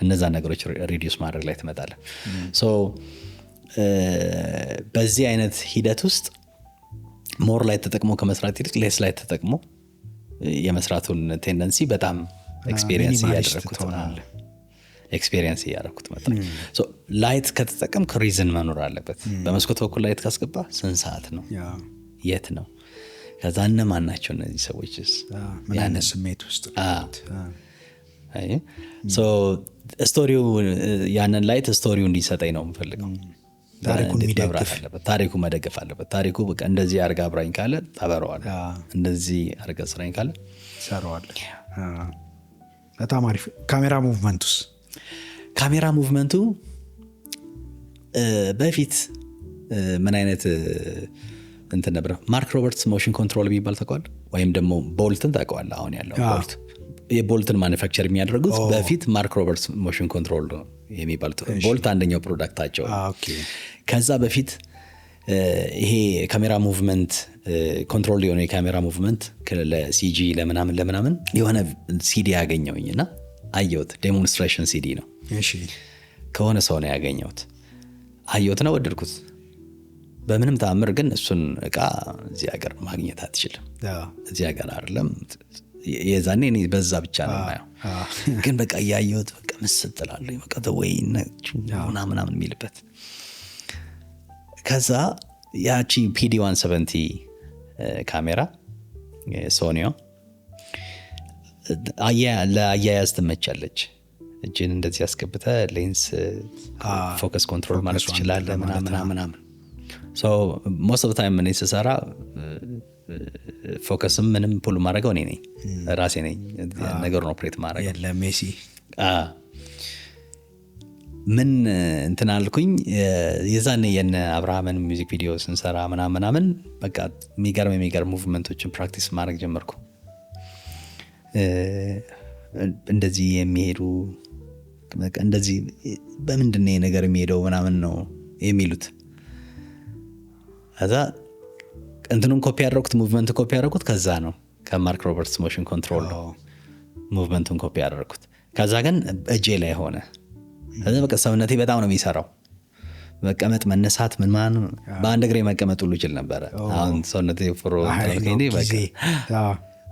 እነዛ ነገሮች ሪዲዩስ ማድረግ ላይ ትመጣለህ። በዚህ አይነት ሂደት ውስጥ ሞር ላይት ተጠቅሞ ከመስራት ይልቅ ሌስ ላይት ተጠቅሞ የመስራቱን ቴንደንሲ በጣም ኤክስፔሪየንስ እያደረኩት መጣ። ላይት ከተጠቀም ሪዝን መኖር አለበት። በመስኮት በኩል ላይት ካስገባ ስንት ሰዓት ነው? የት ነው? ከዛ እነማን ናቸው እነዚህ ሰዎችስ? ምን አይነት ስሜት ውስጥ ስቶሪው ያንን ላይት ስቶሪው እንዲሰጠኝ ነው የምፈልገው። ታሪኩ መደገፍ አለበት። ታሪኩ በቃ እንደዚህ አርጋ አብራኝ ካለ ታበረዋል፣ እንደዚህ አርጋ ስራኝ ካለ ሰራዋል። በጣም አሪፍ። ካሜራ ሙቭመንቱስ? ካሜራ ሙቭመንቱ በፊት ምን አይነት እንትን ነበር? ማርክ ሮበርትስ ሞሽን ኮንትሮል የሚባል ታውቀዋለህ? ወይም ደግሞ ቦልትን ታውቀዋለህ? አሁን ያለው ቦልት የቦልትን ማኑፋክቸር የሚያደርጉት በፊት ማርክ ሮበርትስ ሞሽን ኮንትሮል የሚባሉት ቦልት አንደኛው ፕሮዳክታቸው። ከዛ በፊት ይሄ ካሜራ ሙቭመንት ኮንትሮል የሆነ የካሜራ ሙቭመንት ለሲጂ ለምናምን የሆነ ሲዲ ያገኘውኝ እና አየሁት። ዴሞንስትሬሽን ሲዲ ነው ከሆነ ሰው ነው ያገኘሁት። አየሁትና ወደድኩት። በምንም ተአምር ግን እሱን እቃ እዚህ ሀገር ማግኘት አትችልም። እዚህ ሀገር አይደለም። የዛኔ እኔ በዛ ብቻ ነው የማየው። ግን በቃ እያየሁት በቃ ምስጥላለሁ በቃ ወይ ምናምን የሚልበት። ከዛ ያቺ ፒዲ 170 ካሜራ ሶኒዮ ለአያያዝ ትመቻለች። እጅን እንደዚህ ያስገብተ ሌንስ ፎከስ ኮንትሮል ማለት ትችላለህ ምናምን። ሞስት ኦፍ ታይም እኔ ስሰራ ፎከስም ምንም ፑል ማድረገው እኔ ነኝ ራሴ ነኝ ነገሩን ኦፕሬት ማድረገው። የለም ሜሲ ምን እንትን አልኩኝ። የዛኔ የነ አብርሃምን ሚውዚክ ቪዲዮ ስንሰራ ምናምን በቃ የሚገርም ሙቭመንቶችን ፕራክቲስ ማድረግ ጀመርኩ። እንደዚህ የሚሄዱ በቃ እንደዚህ በምንድን ነው ነገር የሚሄደው ምናምን ነው የሚሉት። ከዛ እንትኑን ኮፒ ያደረኩት ሙቭመንት ኮፒ ያደረኩት ከዛ ነው ከማርክ ሮበርትስ ሞሽን ኮንትሮል ነው ሙቭመንቱን ኮፒ ያደረኩት። ከዛ ግን እጄ ላይ ሆነ። ከዛ በቃ ሰውነቴ በጣም ነው የሚሰራው። መቀመጥ መነሳት ምን ማን በአንድ እግሬ መቀመጥ ሁሉ ይችል ነበረ። አሁን ሰውነቴ ፍሮ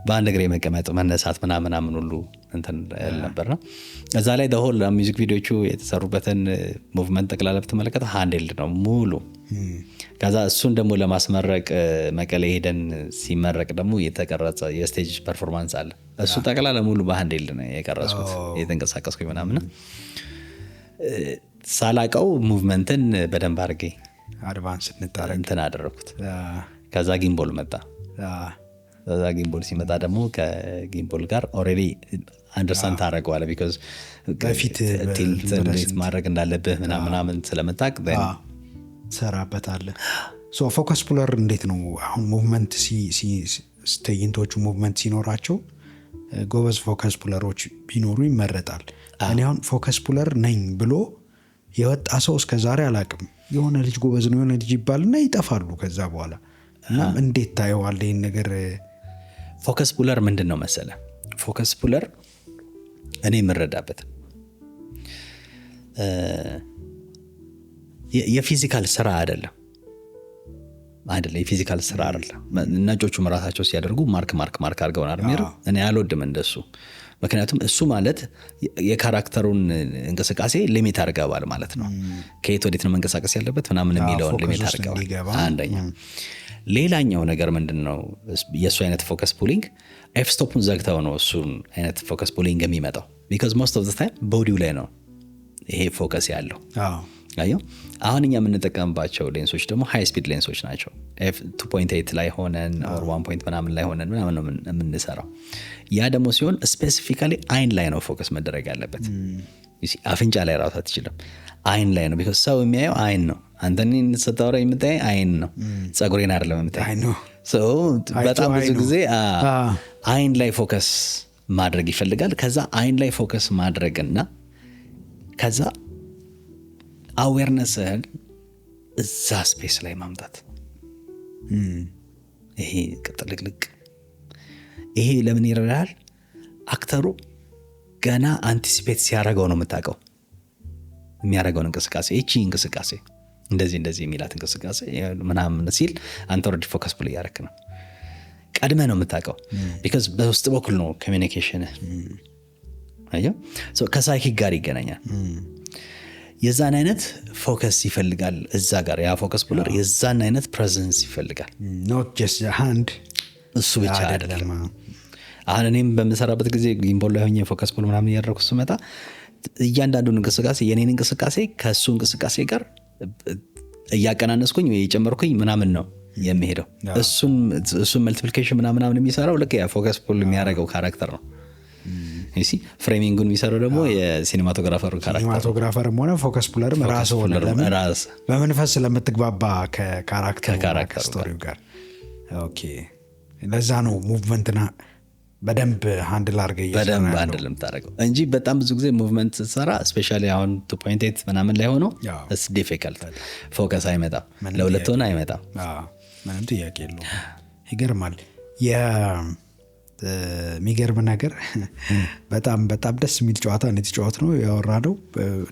በአንድ እግሬ መቀመጥ መነሳት ምናምን ሁሉ እንትን ነበርና እዛ ላይ ደሆል ሚውዚክ ቪዲዮቹ የተሰሩበትን ሙቭመንት ጠቅላላ ብትመለከተ ሃንድልድ ነው ሙሉ። ከዛ እሱን ደግሞ ለማስመረቅ መቀሌ ሄደን ሲመረቅ ደግሞ የተቀረጸ የስቴጅ ፐርፎርማንስ አለ። እሱ ጠቅላላ ሙሉ በሃንድልድ ነው የቀረጽኩት የተንቀሳቀስኩኝ ምናምን። ሳላቀው ሙቭመንትን በደንብ አድርጌ አድቫንስ እንትን አደረኩት። ከዛ ጊምቦል መጣ። ከዛ ጊምቦል ሲመጣ ደግሞ ከጊምቦል ጋር ኦልሬዲ አንደርስታንድ ታደርገዋለህ። ቢኮዝ በፊት እንዴት ማድረግ እንዳለብህ ምናምን ስለምታውቅ ትሰራበታለህ። ፎከስ ፑለር እንዴት ነው አሁን ሙቭመንት ትዕይንቶቹ ሙቭመንት ሲኖራቸው ጎበዝ ፎከስ ፑለሮች ቢኖሩ ይመረጣል። እኔ አሁን ፎከስ ፑለር ነኝ ብሎ የወጣ ሰው እስከ ዛሬ አላቅም። የሆነ ልጅ ጎበዝ ነው የሆነ ልጅ ይባልና ይጠፋሉ ከዛ በኋላ። እና እንዴት ታየዋለህ ይህን ነገር? ፎከስ ፑለር ምንድን ነው መሰለ? ፎከስ ፑለር እኔ የምረዳበት የፊዚካል ስራ አይደለም። የፊዚካል ስራ አይደለም። ነጮቹም ራሳቸው ሲያደርጉ ማርክ አድርገው ነው። እኔ አልወድም እንደሱ። ምክንያቱም እሱ ማለት የካራክተሩን እንቅስቃሴ ሊሚት አድርገዋል ማለት ነው። ከየት ወዴት ነው መንቀሳቀስ ያለበት ምናምን የሚለውን ሊሚት አድርገዋል። አንደኛ። ሌላኛው ነገር ምንድን ነው የእሱ አይነት ፎከስ ፑሊንግ ኤፍ ስቶፑን ዘግተው ነው እሱን አይነት ፎከስ ፑሊንግ የሚመጣው። ቢካዝ ሞስት ኦፍ ዘ ታይም ቦዲው ላይ ነው ይሄ ፎከስ ያለው። አሁን እኛ የምንጠቀምባቸው ሌንሶች ደግሞ ሃይ ስፒድ ሌንሶች ናቸው። 2.8 ላይ ሆነን ኦር 1 ምናምን ላይ ሆነን ምናምን ነው የምንሰራው። ያ ደግሞ ሲሆን ስፔሲፊካሊ አይን ላይ ነው ፎከስ መደረግ ያለበት። አፍንጫ ላይ ራሱ አትችልም፣ አይን ላይ ነው። ቢኮዝ ሰው የሚያየው አይን ነው። አንተ ስታወራ የምታይ አይን ነው፣ ጸጉሬን አይደለም የምታይ። በጣም ብዙ ጊዜ አይን ላይ ፎከስ ማድረግ ይፈልጋል። ከዛ አይን ላይ ፎከስ ማድረግና ከዛ አዌርነስህን እዛ ስፔስ ላይ ማምጣት። ይሄ ቅጥልቅልቅ ይሄ ለምን ይረዳል? አክተሩ ገና አንቲሲፔት ሲያደርገው ነው የምታውቀው የሚያደርገውን እንቅስቃሴ። ይቺ እንቅስቃሴ እንደዚህ የሚላት እንቅስቃሴ ምናምን ሲል አንተ ኦልሬዲ ፎከስ ፑል እያደረክ ነው። ቀድመህ ነው የምታውቀው። ቢካዝ በውስጥ በኩል ነው ኮሚኒኬሽን። ከሳይኪክ ጋር ይገናኛል። የዛን አይነት ፎከስ ይፈልጋል እዛ ጋር። ያ ፎከስ ፑለር የዛን አይነት ፕሬዘንስ ይፈልጋል። ኖት ጀስት ሃንድ እሱ ብቻ አይደለም። አሁን እኔም በምሰራበት ጊዜ ጊምቦል ላይ ሆኜ ፎከስ ፑል ምናምን እያደረኩ ስመጣ እያንዳንዱን እንቅስቃሴ የኔን እንቅስቃሴ ከእሱ እንቅስቃሴ ጋር እያቀናነስኩኝ ወይ የጨመርኩኝ ምናምን ነው የሚሄደው። እሱን መልቲፕሊኬሽን ምናምን የሚሰራው ልክ ያ ፎከስ ፑል የሚያደርገው ካራክተር ነው። እሺ ፍሬሚንጉን የሚሰራው ደግሞ የሲኒማቶግራፈሩ ሲኒማቶግራፈርም ሆነ ፎከስ ፑለርም ራስ ሆነ በመንፈስ ስለምትግባባ ከካራክተር ስቶሪው ጋር። ኦኬ ለዛ ነው ሙቭመንትና በደንብ ሃንድል አድርገህ በደንብ ሃንድል የምታደርገው እንጂ በጣም ብዙ ጊዜ ሙቭመንት ስትሰራ ስፔሻሊ አሁን 2.8 ምናምን ላይ ሆኖ it's difficult ፎከስ አይመጣም፣ ለሁለት ሆነ አይመጣም። ምንም ጥያቄ የለውም። ይገርማል። የሚገርም ነገር በጣም በጣም ደስ የሚል ጨዋታ ነው የተጫወት ነው ያወራነው።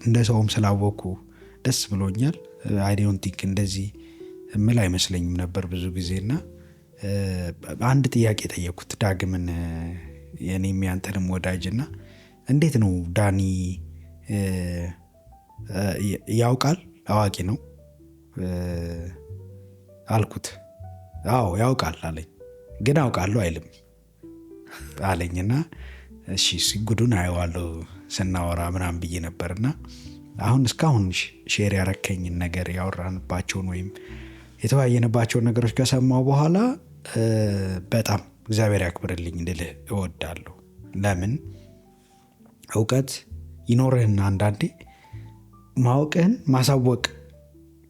እንደ ሰውም ስላወኩ ደስ ብሎኛል። አይ ዶንት ቲንክ እንደዚህ ምን አይመስለኝም ነበር ብዙ ጊዜና አንድ ጥያቄ ጠየኩት ዳግምን የኔም ያንተንም ወዳጅና እንዴት ነው ዳኒ ያውቃል አዋቂ ነው አልኩት። አዎ ያውቃል አለኝ። ግን አውቃለሁ አይልም አለኝና እሺ ሲጉዱን አየዋለሁ ስናወራ ምናምን ብዬ ነበርና አሁን እስካሁን ሼር ያረከኝን ነገር ያወራንባቸውን ወይም የተወያየንባቸውን ነገሮች ከሰማው በኋላ በጣም እግዚአብሔር ያክብርልኝ እንድልህ እወዳለሁ። ለምን እውቀት ይኖርህና አንዳንዴ ማወቅህን ማሳወቅ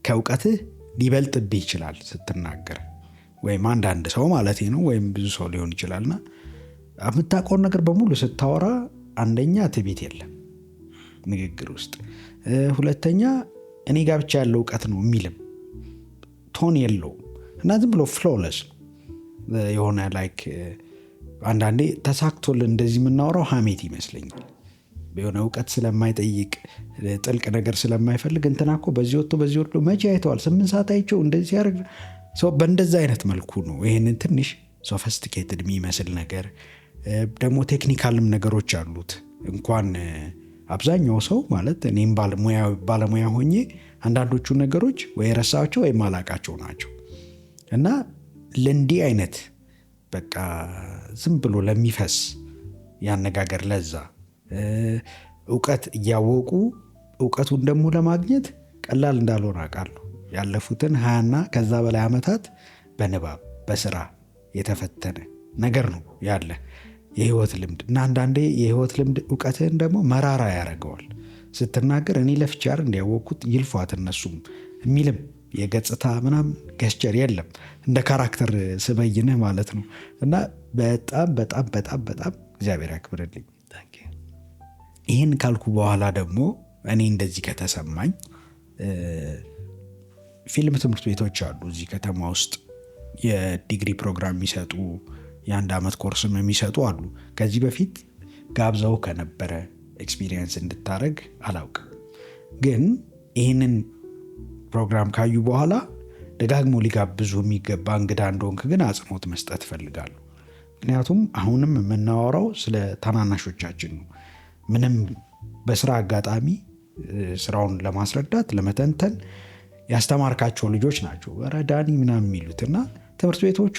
ከእውቀትህ ሊበልጥብህ ይችላል ስትናገር፣ ወይም አንዳንድ ሰው ማለት ነው ወይም ብዙ ሰው ሊሆን ይችላልና የምታውቀውን ነገር በሙሉ ስታወራ አንደኛ ትዕቢት የለም ንግግር ውስጥ፣ ሁለተኛ እኔ ጋር ብቻ ያለው እውቀት ነው የሚልም ቶን የለውም እና ዝም ብሎ ፍሎለስ የሆነ ላይክ አንዳንዴ ተሳክቶልን እንደዚህ የምናወራው ሀሜት ይመስለኛል። የሆነ እውቀት ስለማይጠይቅ ጥልቅ ነገር ስለማይፈልግ እንትና እኮ በዚህ ወጥቶ በዚህ ወጥቶ መቼ አይተዋል 8 ሰዓት አይቼው እንደዚህ ያደርግ ሰው በእንደዛ አይነት መልኩ ነው ይሄንን ትንሽ ሶፊስቲኬትድ የሚመስል ነገር ደግሞ ቴክኒካልም ነገሮች አሉት። እንኳን አብዛኛው ሰው ማለት እኔም ባለሙያ ሆኜ አንዳንዶቹ ነገሮች ወይ ረሳቸው ወይ ማላቃቸው ናቸው እና ለእንዲህ አይነት በቃ ዝም ብሎ ለሚፈስ ያነጋገር ለዛ እውቀት እያወቁ እውቀቱን ደግሞ ለማግኘት ቀላል እንዳልሆነ አውቃለሁ። ያለፉትን 20ና ከዛ በላይ ዓመታት በንባብ በስራ የተፈተነ ነገር ነው ያለ የህይወት ልምድ እና አንዳንዴ የህይወት ልምድ እውቀትህን ደግሞ መራራ ያደርገዋል። ስትናገር እኔ ለፍቻር እንዲያወቁት ይልፏት እነሱም የሚልም የገጽታ ምናምን ገስቸር የለም እንደ ካራክተር ስበይንህ ማለት ነው እና በጣም በጣም በጣም በጣም እግዚአብሔር ያክብርልኝ። ይህን ካልኩ በኋላ ደግሞ እኔ እንደዚህ ከተሰማኝ ፊልም ትምህርት ቤቶች አሉ እዚህ ከተማ ውስጥ የዲግሪ ፕሮግራም የሚሰጡ የ1 ዓመት ኮርስም የሚሰጡ አሉ። ከዚህ በፊት ጋብዘው ከነበረ ኤክስፒሪየንስ እንድታረግ አላውቅም፣ ግን ይህንን ፕሮግራም ካዩ በኋላ ደጋግሞ ሊጋብዙ የሚገባ እንግዳ እንደሆንክ ግን አጽንኦት መስጠት እፈልጋለሁ። ምክንያቱም አሁንም የምናወራው ስለ ታናናሾቻችን ነው። ምንም በስራ አጋጣሚ ስራውን ለማስረዳት ለመተንተን ያስተማርካቸው ልጆች ናቸው ኧረ ዳኒ ምናምን የሚሉት እና ትምህርት ቤቶቹ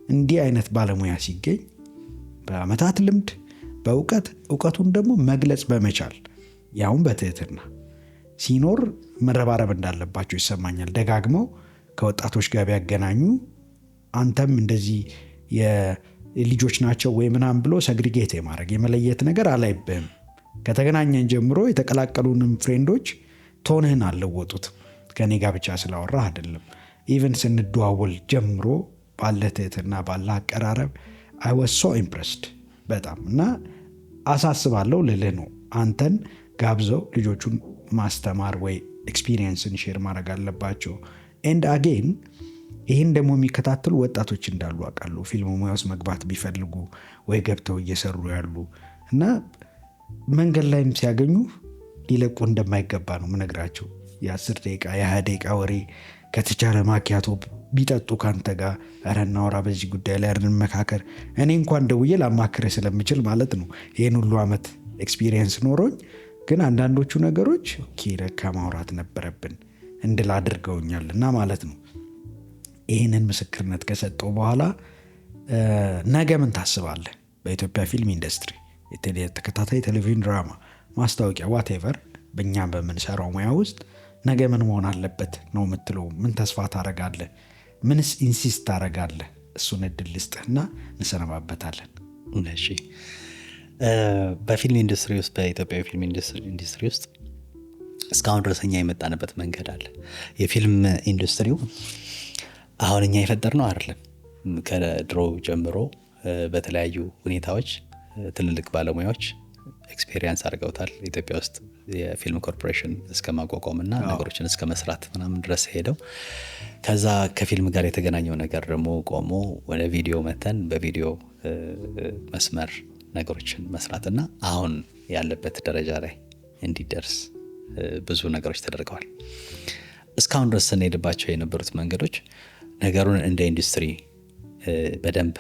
እንዲህ አይነት ባለሙያ ሲገኝ በአመታት ልምድ እውቀቱን ደግሞ መግለጽ በመቻል ያውን በትህትና ሲኖር መረባረብ እንዳለባቸው ይሰማኛል። ደጋግመው ከወጣቶች ጋር ቢያገናኙ አንተም እንደዚህ የልጆች ናቸው ወይ ምናምን ብሎ ሰግሪጌት የማድረግ የመለየት ነገር አላይብህም። ከተገናኘን ጀምሮ የተቀላቀሉንም ፍሬንዶች ቶንህን አልለወጡትም። ከኔ ጋር ብቻ ስላወራህ አይደለም፣ ኢቨን ስንደዋወል ጀምሮ ባለ ትህትና ባለ አቀራረብ I was so impressed በጣም እና አሳስባለሁ ልልህ ነው። አንተን ጋብዘው ልጆቹን ማስተማር ወይ ኤክስፒሪየንስን ሼር ማድረግ አለባቸው። ኤንድ አጌን ይህን ደግሞ የሚከታተሉ ወጣቶች እንዳሉ አውቃለሁ። ፊልም ሙያ ውስጥ መግባት ቢፈልጉ ወይ ገብተው እየሰሩ ያሉ እና መንገድ ላይም ሲያገኙ ሊለቁ እንደማይገባ ነው ምነግራቸው። የ10 ደቂቃ የ20 ደቂቃ ወሬ ከተቻለ ማኪያቶ ቢጠጡ ካንተ ጋር ኧረ እናውራ በዚህ ጉዳይ ላይ እንመካከር። እኔ እንኳን ደውዬ ላማክርህ ስለምችል ማለት ነው ይህን ሁሉ ዓመት ኤክስፒሪየንስ ኖሮኝ፣ ግን አንዳንዶቹ ነገሮች ኦኬ ለካ ማውራት ነበረብን እንድል አድርገውኛል እና ማለት ነው። ይህንን ምስክርነት ከሰጠው በኋላ ነገ ምን ታስባለህ? በኢትዮጵያ ፊልም ኢንዱስትሪ ተከታታይ ቴሌቪዥን ድራማ፣ ማስታወቂያ፣ ዋቴቨር በእኛ በምንሰራው ሙያ ውስጥ ነገ ምን መሆን አለበት ነው የምትለው? ምን ተስፋ ታረጋለህ? ምንስ ኢንሲስት ታረጋለህ? እሱን እድል ልስጥህና እንሰነባበታለን። እሺ፣ በፊልም ኢንዱስትሪ ውስጥ በኢትዮጵያ ፊልም ኢንዱስትሪ ውስጥ እስካሁን ድረስ እኛ የመጣንበት መንገድ አለ። የፊልም ኢንዱስትሪው አሁን እኛ የፈጠርነው አይደለም። ከድሮ ጀምሮ በተለያዩ ሁኔታዎች ትልልቅ ባለሙያዎች ኤክስፔሪየንስ አድርገውታል። ኢትዮጵያ ውስጥ የፊልም ኮርፖሬሽን እስከ ማቋቋም እና ነገሮችን እስከ መስራት ምናምን ድረስ ሄደው ከዛ ከፊልም ጋር የተገናኘው ነገር ደግሞ ቆሞ ወደ ቪዲዮ መተን በቪዲዮ መስመር ነገሮችን መስራትና አሁን ያለበት ደረጃ ላይ እንዲደርስ ብዙ ነገሮች ተደርገዋል። እስካሁን ድረስ ስንሄድባቸው የነበሩት መንገዶች ነገሩን እንደ ኢንዱስትሪ በደንብ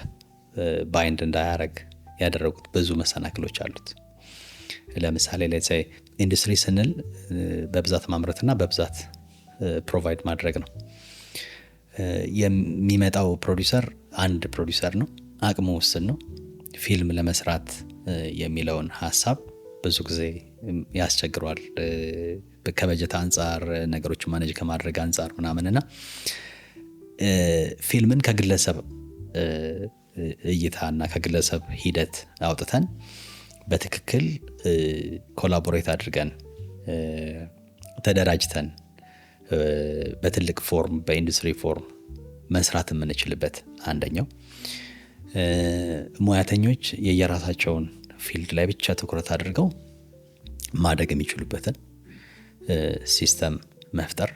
ባይንድ እንዳያረግ ያደረጉት ብዙ መሰናክሎች አሉት። ለምሳሌ ላይ ኢንዱስትሪ ስንል በብዛት ማምረትና በብዛት ፕሮቫይድ ማድረግ ነው። የሚመጣው ፕሮዲውሰር አንድ ፕሮዲውሰር ነው፣ አቅሙ ውስን ነው። ፊልም ለመስራት የሚለውን ሀሳብ ብዙ ጊዜ ያስቸግረዋል ከበጀት አንጻር፣ ነገሮችን ማኔጅ ከማድረግ አንጻር ምናምንና ፊልምን ከግለሰብ እይታና ከግለሰብ ሂደት አውጥተን በትክክል ኮላቦሬት አድርገን ተደራጅተን በትልቅ ፎርም በኢንዱስትሪ ፎርም መስራት የምንችልበት አንደኛው፣ ሙያተኞች የየራሳቸውን ፊልድ ላይ ብቻ ትኩረት አድርገው ማደግ የሚችሉበትን ሲስተም መፍጠር፣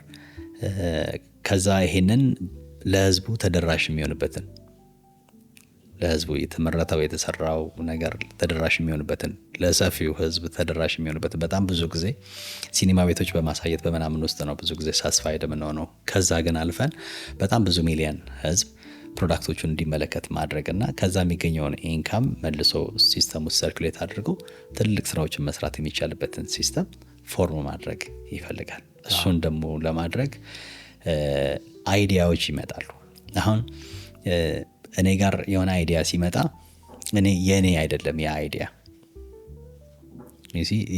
ከዛ ይሄንን ለህዝቡ ተደራሽ የሚሆንበትን ለህዝቡ የተመረተው የተሰራው ነገር ተደራሽ የሚሆንበትን ለሰፊው ህዝብ ተደራሽ የሚሆንበትን በጣም ብዙ ጊዜ ሲኒማ ቤቶች በማሳየት በምናምን ውስጥ ነው ብዙ ጊዜ ሳስፋይድ የምንሆነው። ከዛ ግን አልፈን በጣም ብዙ ሚሊየን ህዝብ ፕሮዳክቶቹን እንዲመለከት ማድረግና ከዛ የሚገኘውን ኢንካም መልሶ ሲስተም ውስጥ ሰርኩሌት አድርገው ትልቅ ስራዎችን መስራት የሚቻልበትን ሲስተም ፎርም ማድረግ ይፈልጋል። እሱን ደግሞ ለማድረግ አይዲያዎች ይመጣሉ። አሁን እኔ ጋር የሆነ አይዲያ ሲመጣ የእኔ አይደለም ያ አይዲያ፣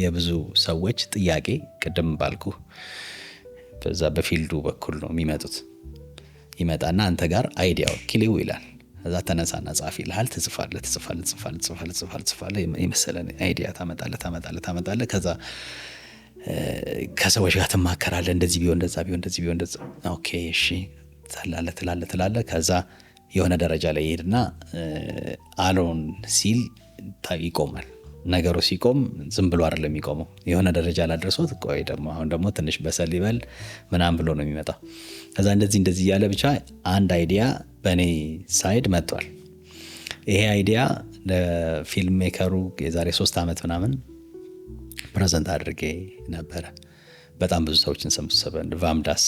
የብዙ ሰዎች ጥያቄ ቅድም ባልኩ በዛ በፊልዱ በኩል ነው የሚመጡት። ይመጣና አንተ ጋር አይዲያው ኪሊው ይላል። እዛ ተነሳና ጻፍ ይልሃል። ትጽፋለህ የመሰለን አይዲያ ታመጣለህ። ከዛ ከሰዎች ጋር ትማከራለህ። እንደዚህ ቢሆን እንደዛ ቢሆን እንደዚህ ቢሆን እንደዛ፣ ኦኬ እሺ ትላለህ። ከዛ የሆነ ደረጃ ላይ ይሄድና አሎን ሲል ይቆማል። ነገሩ ሲቆም ዝም ብሎ አይደለም የሚቆመው። የሆነ ደረጃ ላደረሰው ቆይ ደግሞ አሁን ደግሞ ትንሽ በሰል ይበል ምናምን ብሎ ነው የሚመጣው። ከዛ እንደዚህ እያለ ብቻ አንድ አይዲያ በእኔ ሳይድ መጥቷል። ይሄ አይዲያ ለፊልም ሜከሩ የዛሬ 3 ዓመት ምናምን ፕሬዘንት አድርጌ ነበረ። በጣም ብዙ ሰዎችን ሰብስበን ቫምዳስ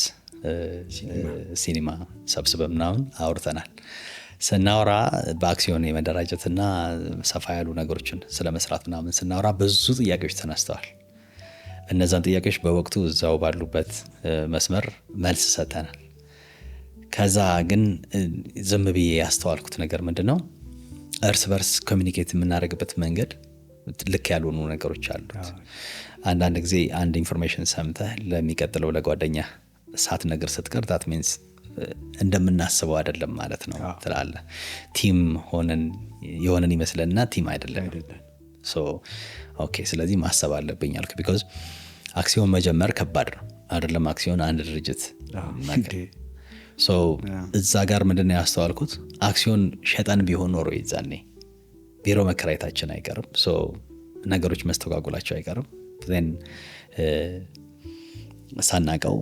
ሲኒማ ሰብስበን ምናምን አውርተናል። ስናወራ በአክሲዮን የመደራጀትና ሰፋ ያሉ ነገሮችን ስለመስራት ምናምን ስናወራ ብዙ ጥያቄዎች ተነስተዋል። እነዛን ጥያቄዎች በወቅቱ እዛው ባሉበት መስመር መልስ ሰጥተናል። ከዛ ግን ዝም ብዬ ያስተዋልኩት ነገር ምንድነው፣ እርስ በርስ ኮሚኒኬት የምናደርግበት መንገድ ልክ ያልሆኑ ነገሮች አሉት። አንዳንድ ጊዜ አንድ ኢንፎርሜሽን ሰምተህ ለሚቀጥለው ለጓደኛ ሳትነግር ስትቀር ዳት ሚንስ እንደምናስበው አይደለም ማለት ነው ትላለህ። ቲም ሆነን የሆነን ይመስለንና ቲም አይደለም። ኦኬ ስለዚህ ማሰብ አለብኝ አልክ። ቢኮዝ አክሲዮን መጀመር ከባድ ነው አይደለም። አክሲዮን አንድ ድርጅት እዛ ጋር ምንድን ነው ያስተዋልኩት፣ አክሲዮን ሸጠን ቢሆን ኖሮ ይዛኔ ቢሮ መከራየታችን አይቀርም፣ ነገሮች መስተጓጎላቸው አይቀርም። ዜን ሳናቀው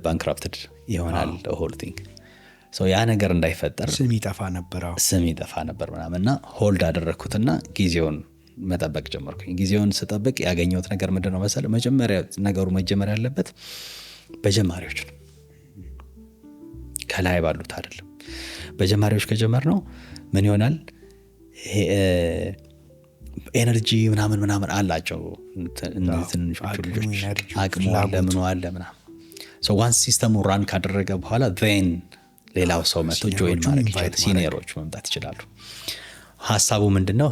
ባንክራፕትድ ይሆናል ሆልዲንግ። ያ ነገር እንዳይፈጠር ስም ይጠፋ ነበር ምናምንና ሆልድ አደረግኩትና ጊዜውን መጠበቅ ጀመርኩኝ። ጊዜውን ስጠብቅ ያገኘሁት ነገር ምንድን ነው መሰለህ፣ መጀመሪያ ነገሩ መጀመር ያለበት በጀማሪዎች ነው፣ ከላይ ባሉት አይደለም። በጀማሪዎች ከጀመር ነው ምን ይሆናል፣ ኤነርጂ ምናምን አላቸው ትንንሾቹ ልጆች፣ አቅሙ አለ ምኑ አለ ምናምን። ዋንስ ሲስተሙ ራን ካደረገ በኋላ ን ሌላው ሰው መጥቶ ጆይን ማድረግ ይችላል። ሲኒየሮች መምጣት ይችላሉ። ሀሳቡ ምንድን ነው?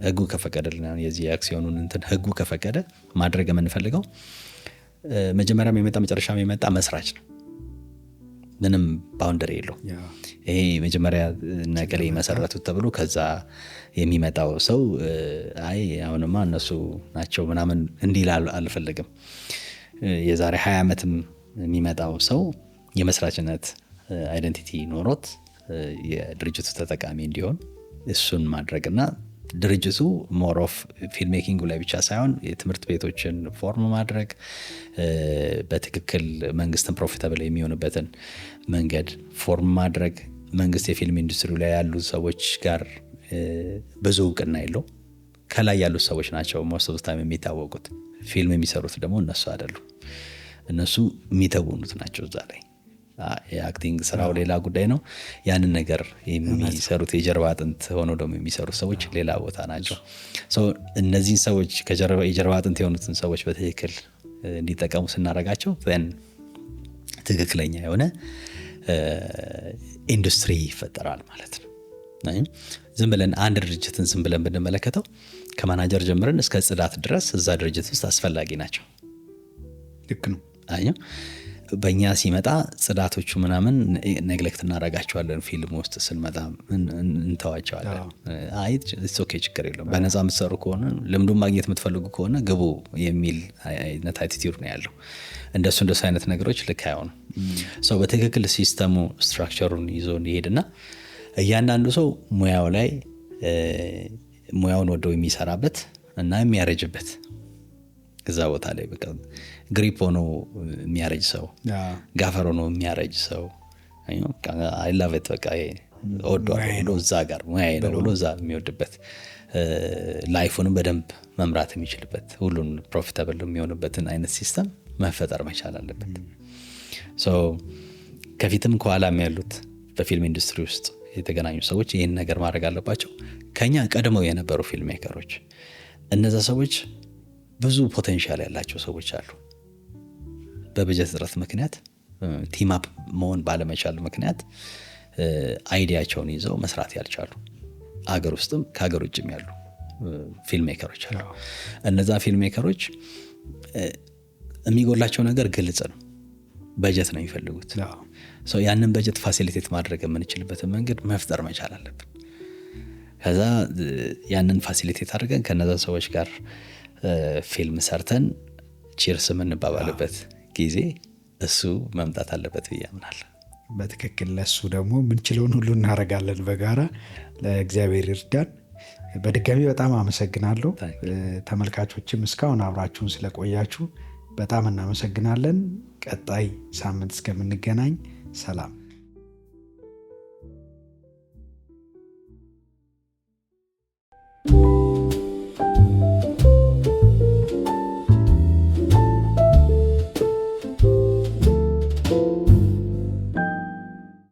ህጉ ከፈቀደልን የዚህ የአክሲዮኑን እንትን ህጉ ከፈቀደ ማድረግ የምንፈልገው መጀመሪያም የመጣ መጨረሻም የመጣ መስራች ነው። ምንም ባውንደሪ የለው። ይሄ መጀመሪያ ነገሌ መሰረቱት ተብሎ ከዛ የሚመጣው ሰው አይ አሁንማ እነሱ ናቸው ምናምን እንዲል አልፈልግም። የዛሬ 20 ዓመትም የሚመጣው ሰው የመስራችነት አይደንቲቲ ኖሮት የድርጅቱ ተጠቃሚ እንዲሆን እሱን ማድረግና ድርጅቱ ሞር ኦፍ ፊልም ሜኪንጉ ላይ ብቻ ሳይሆን የትምህርት ቤቶችን ፎርም ማድረግ፣ በትክክል መንግስትን ፕሮፊታብል የሚሆንበትን መንገድ ፎርም ማድረግ። መንግስት የፊልም ኢንዱስትሪ ላይ ያሉ ሰዎች ጋር ብዙ እውቅና የለው። ከላይ ያሉት ሰዎች ናቸው ሞስት ኦፍ ታይም የሚታወቁት። ፊልም የሚሰሩት ደግሞ እነሱ አይደሉም። እነሱ የሚተውኑት ናቸው እዛ ላይ። የአክቲንግ ስራው ሌላ ጉዳይ ነው። ያንን ነገር የሚሰሩት የጀርባ አጥንት ሆኖ ደግሞ የሚሰሩት ሰዎች ሌላ ቦታ ናቸው። እነዚህን ሰዎች የጀርባ አጥንት የሆኑትን ሰዎች በትክክል እንዲጠቀሙ ስናደርጋቸው ትክክለኛ የሆነ ኢንዱስትሪ ይፈጠራል ማለት ነው። ዝም ብለን አንድ ድርጅትን ዝም ብለን ብንመለከተው ከማናጀር ጀምረን እስከ ጽዳት ድረስ እዛ ድርጅት ውስጥ አስፈላጊ ናቸው። ልክ ነው። በእኛ ሲመጣ ጽዳቶቹ ምናምን ነግለክት እናደርጋቸዋለን። ፊልም ውስጥ ስንመጣ እንተዋቸዋለን። ኦኬ ችግር የለውም፣ በነፃ የምትሰሩ ከሆነ ልምዱን ማግኘት የምትፈልጉ ከሆነ ግቡ የሚል አይነት አቲቲዩድ ነው ያለው። እንደሱ አይነት ነገሮች ልክ አይሆኑም። ሰው በትክክል ሲስተሙ ስትራክቸሩን ይዞ እንዲሄድና እያንዳንዱ ሰው ሙያው ላይ ሙያውን ወደው የሚሰራበት እና የሚያረጅበት እዛ ቦታ ላይ በቃ ግሪፕ ሆኖ የሚያረጅ ሰው፣ ጋፈር ሆኖ የሚያረጅ ሰው አይ ላቭ ኢት በቃ ብሎ እዛ ጋር ሙያዬ ነው ብሎ እዛ የሚወድበት ላይፉንም በደንብ መምራት የሚችልበት ሁሉን ፕሮፊታብል የሚሆንበትን አይነት ሲስተም መፈጠር መቻል አለበት። ከፊትም ከኋላም ያሉት በፊልም ኢንዱስትሪ ውስጥ የተገናኙ ሰዎች ይህን ነገር ማድረግ አለባቸው። ከኛ ቀድመው የነበሩ ፊልም ሜከሮች፣ እነዛ ሰዎች ብዙ ፖቴንሻል ያላቸው ሰዎች አሉ። በበጀት እጥረት ምክንያት ቲም አፕ መሆን ባለመቻል ምክንያት አይዲያቸውን ይዘው መስራት ያልቻሉ አገር ውስጥም ከሀገር ውጭም ያሉ ፊልም ሜከሮች አሉ። እነዛ ፊልም ሜከሮች የሚጎላቸው ነገር ግልጽ ነው። በጀት ነው የሚፈልጉት። ያንን በጀት ፋሲሊቴት ማድረግ የምንችልበትን መንገድ መፍጠር መቻል አለብን። ከዛ ያንን ፋሲሊቴት አድርገን ከነዛ ሰዎች ጋር ፊልም ሰርተን ቺርስ የምንባባልበት ጊዜ እሱ መምጣት አለበት ብዬ አምናለሁ። በትክክል ለሱ ደግሞ ምንችለውን ሁሉ እናደርጋለን በጋራ። ለእግዚአብሔር ይርዳን። በድጋሚ በጣም አመሰግናለሁ። ተመልካቾችም እስካሁን አብራችሁን ስለቆያችሁ በጣም እናመሰግናለን። ቀጣይ ሳምንት እስከምንገናኝ ሰላም።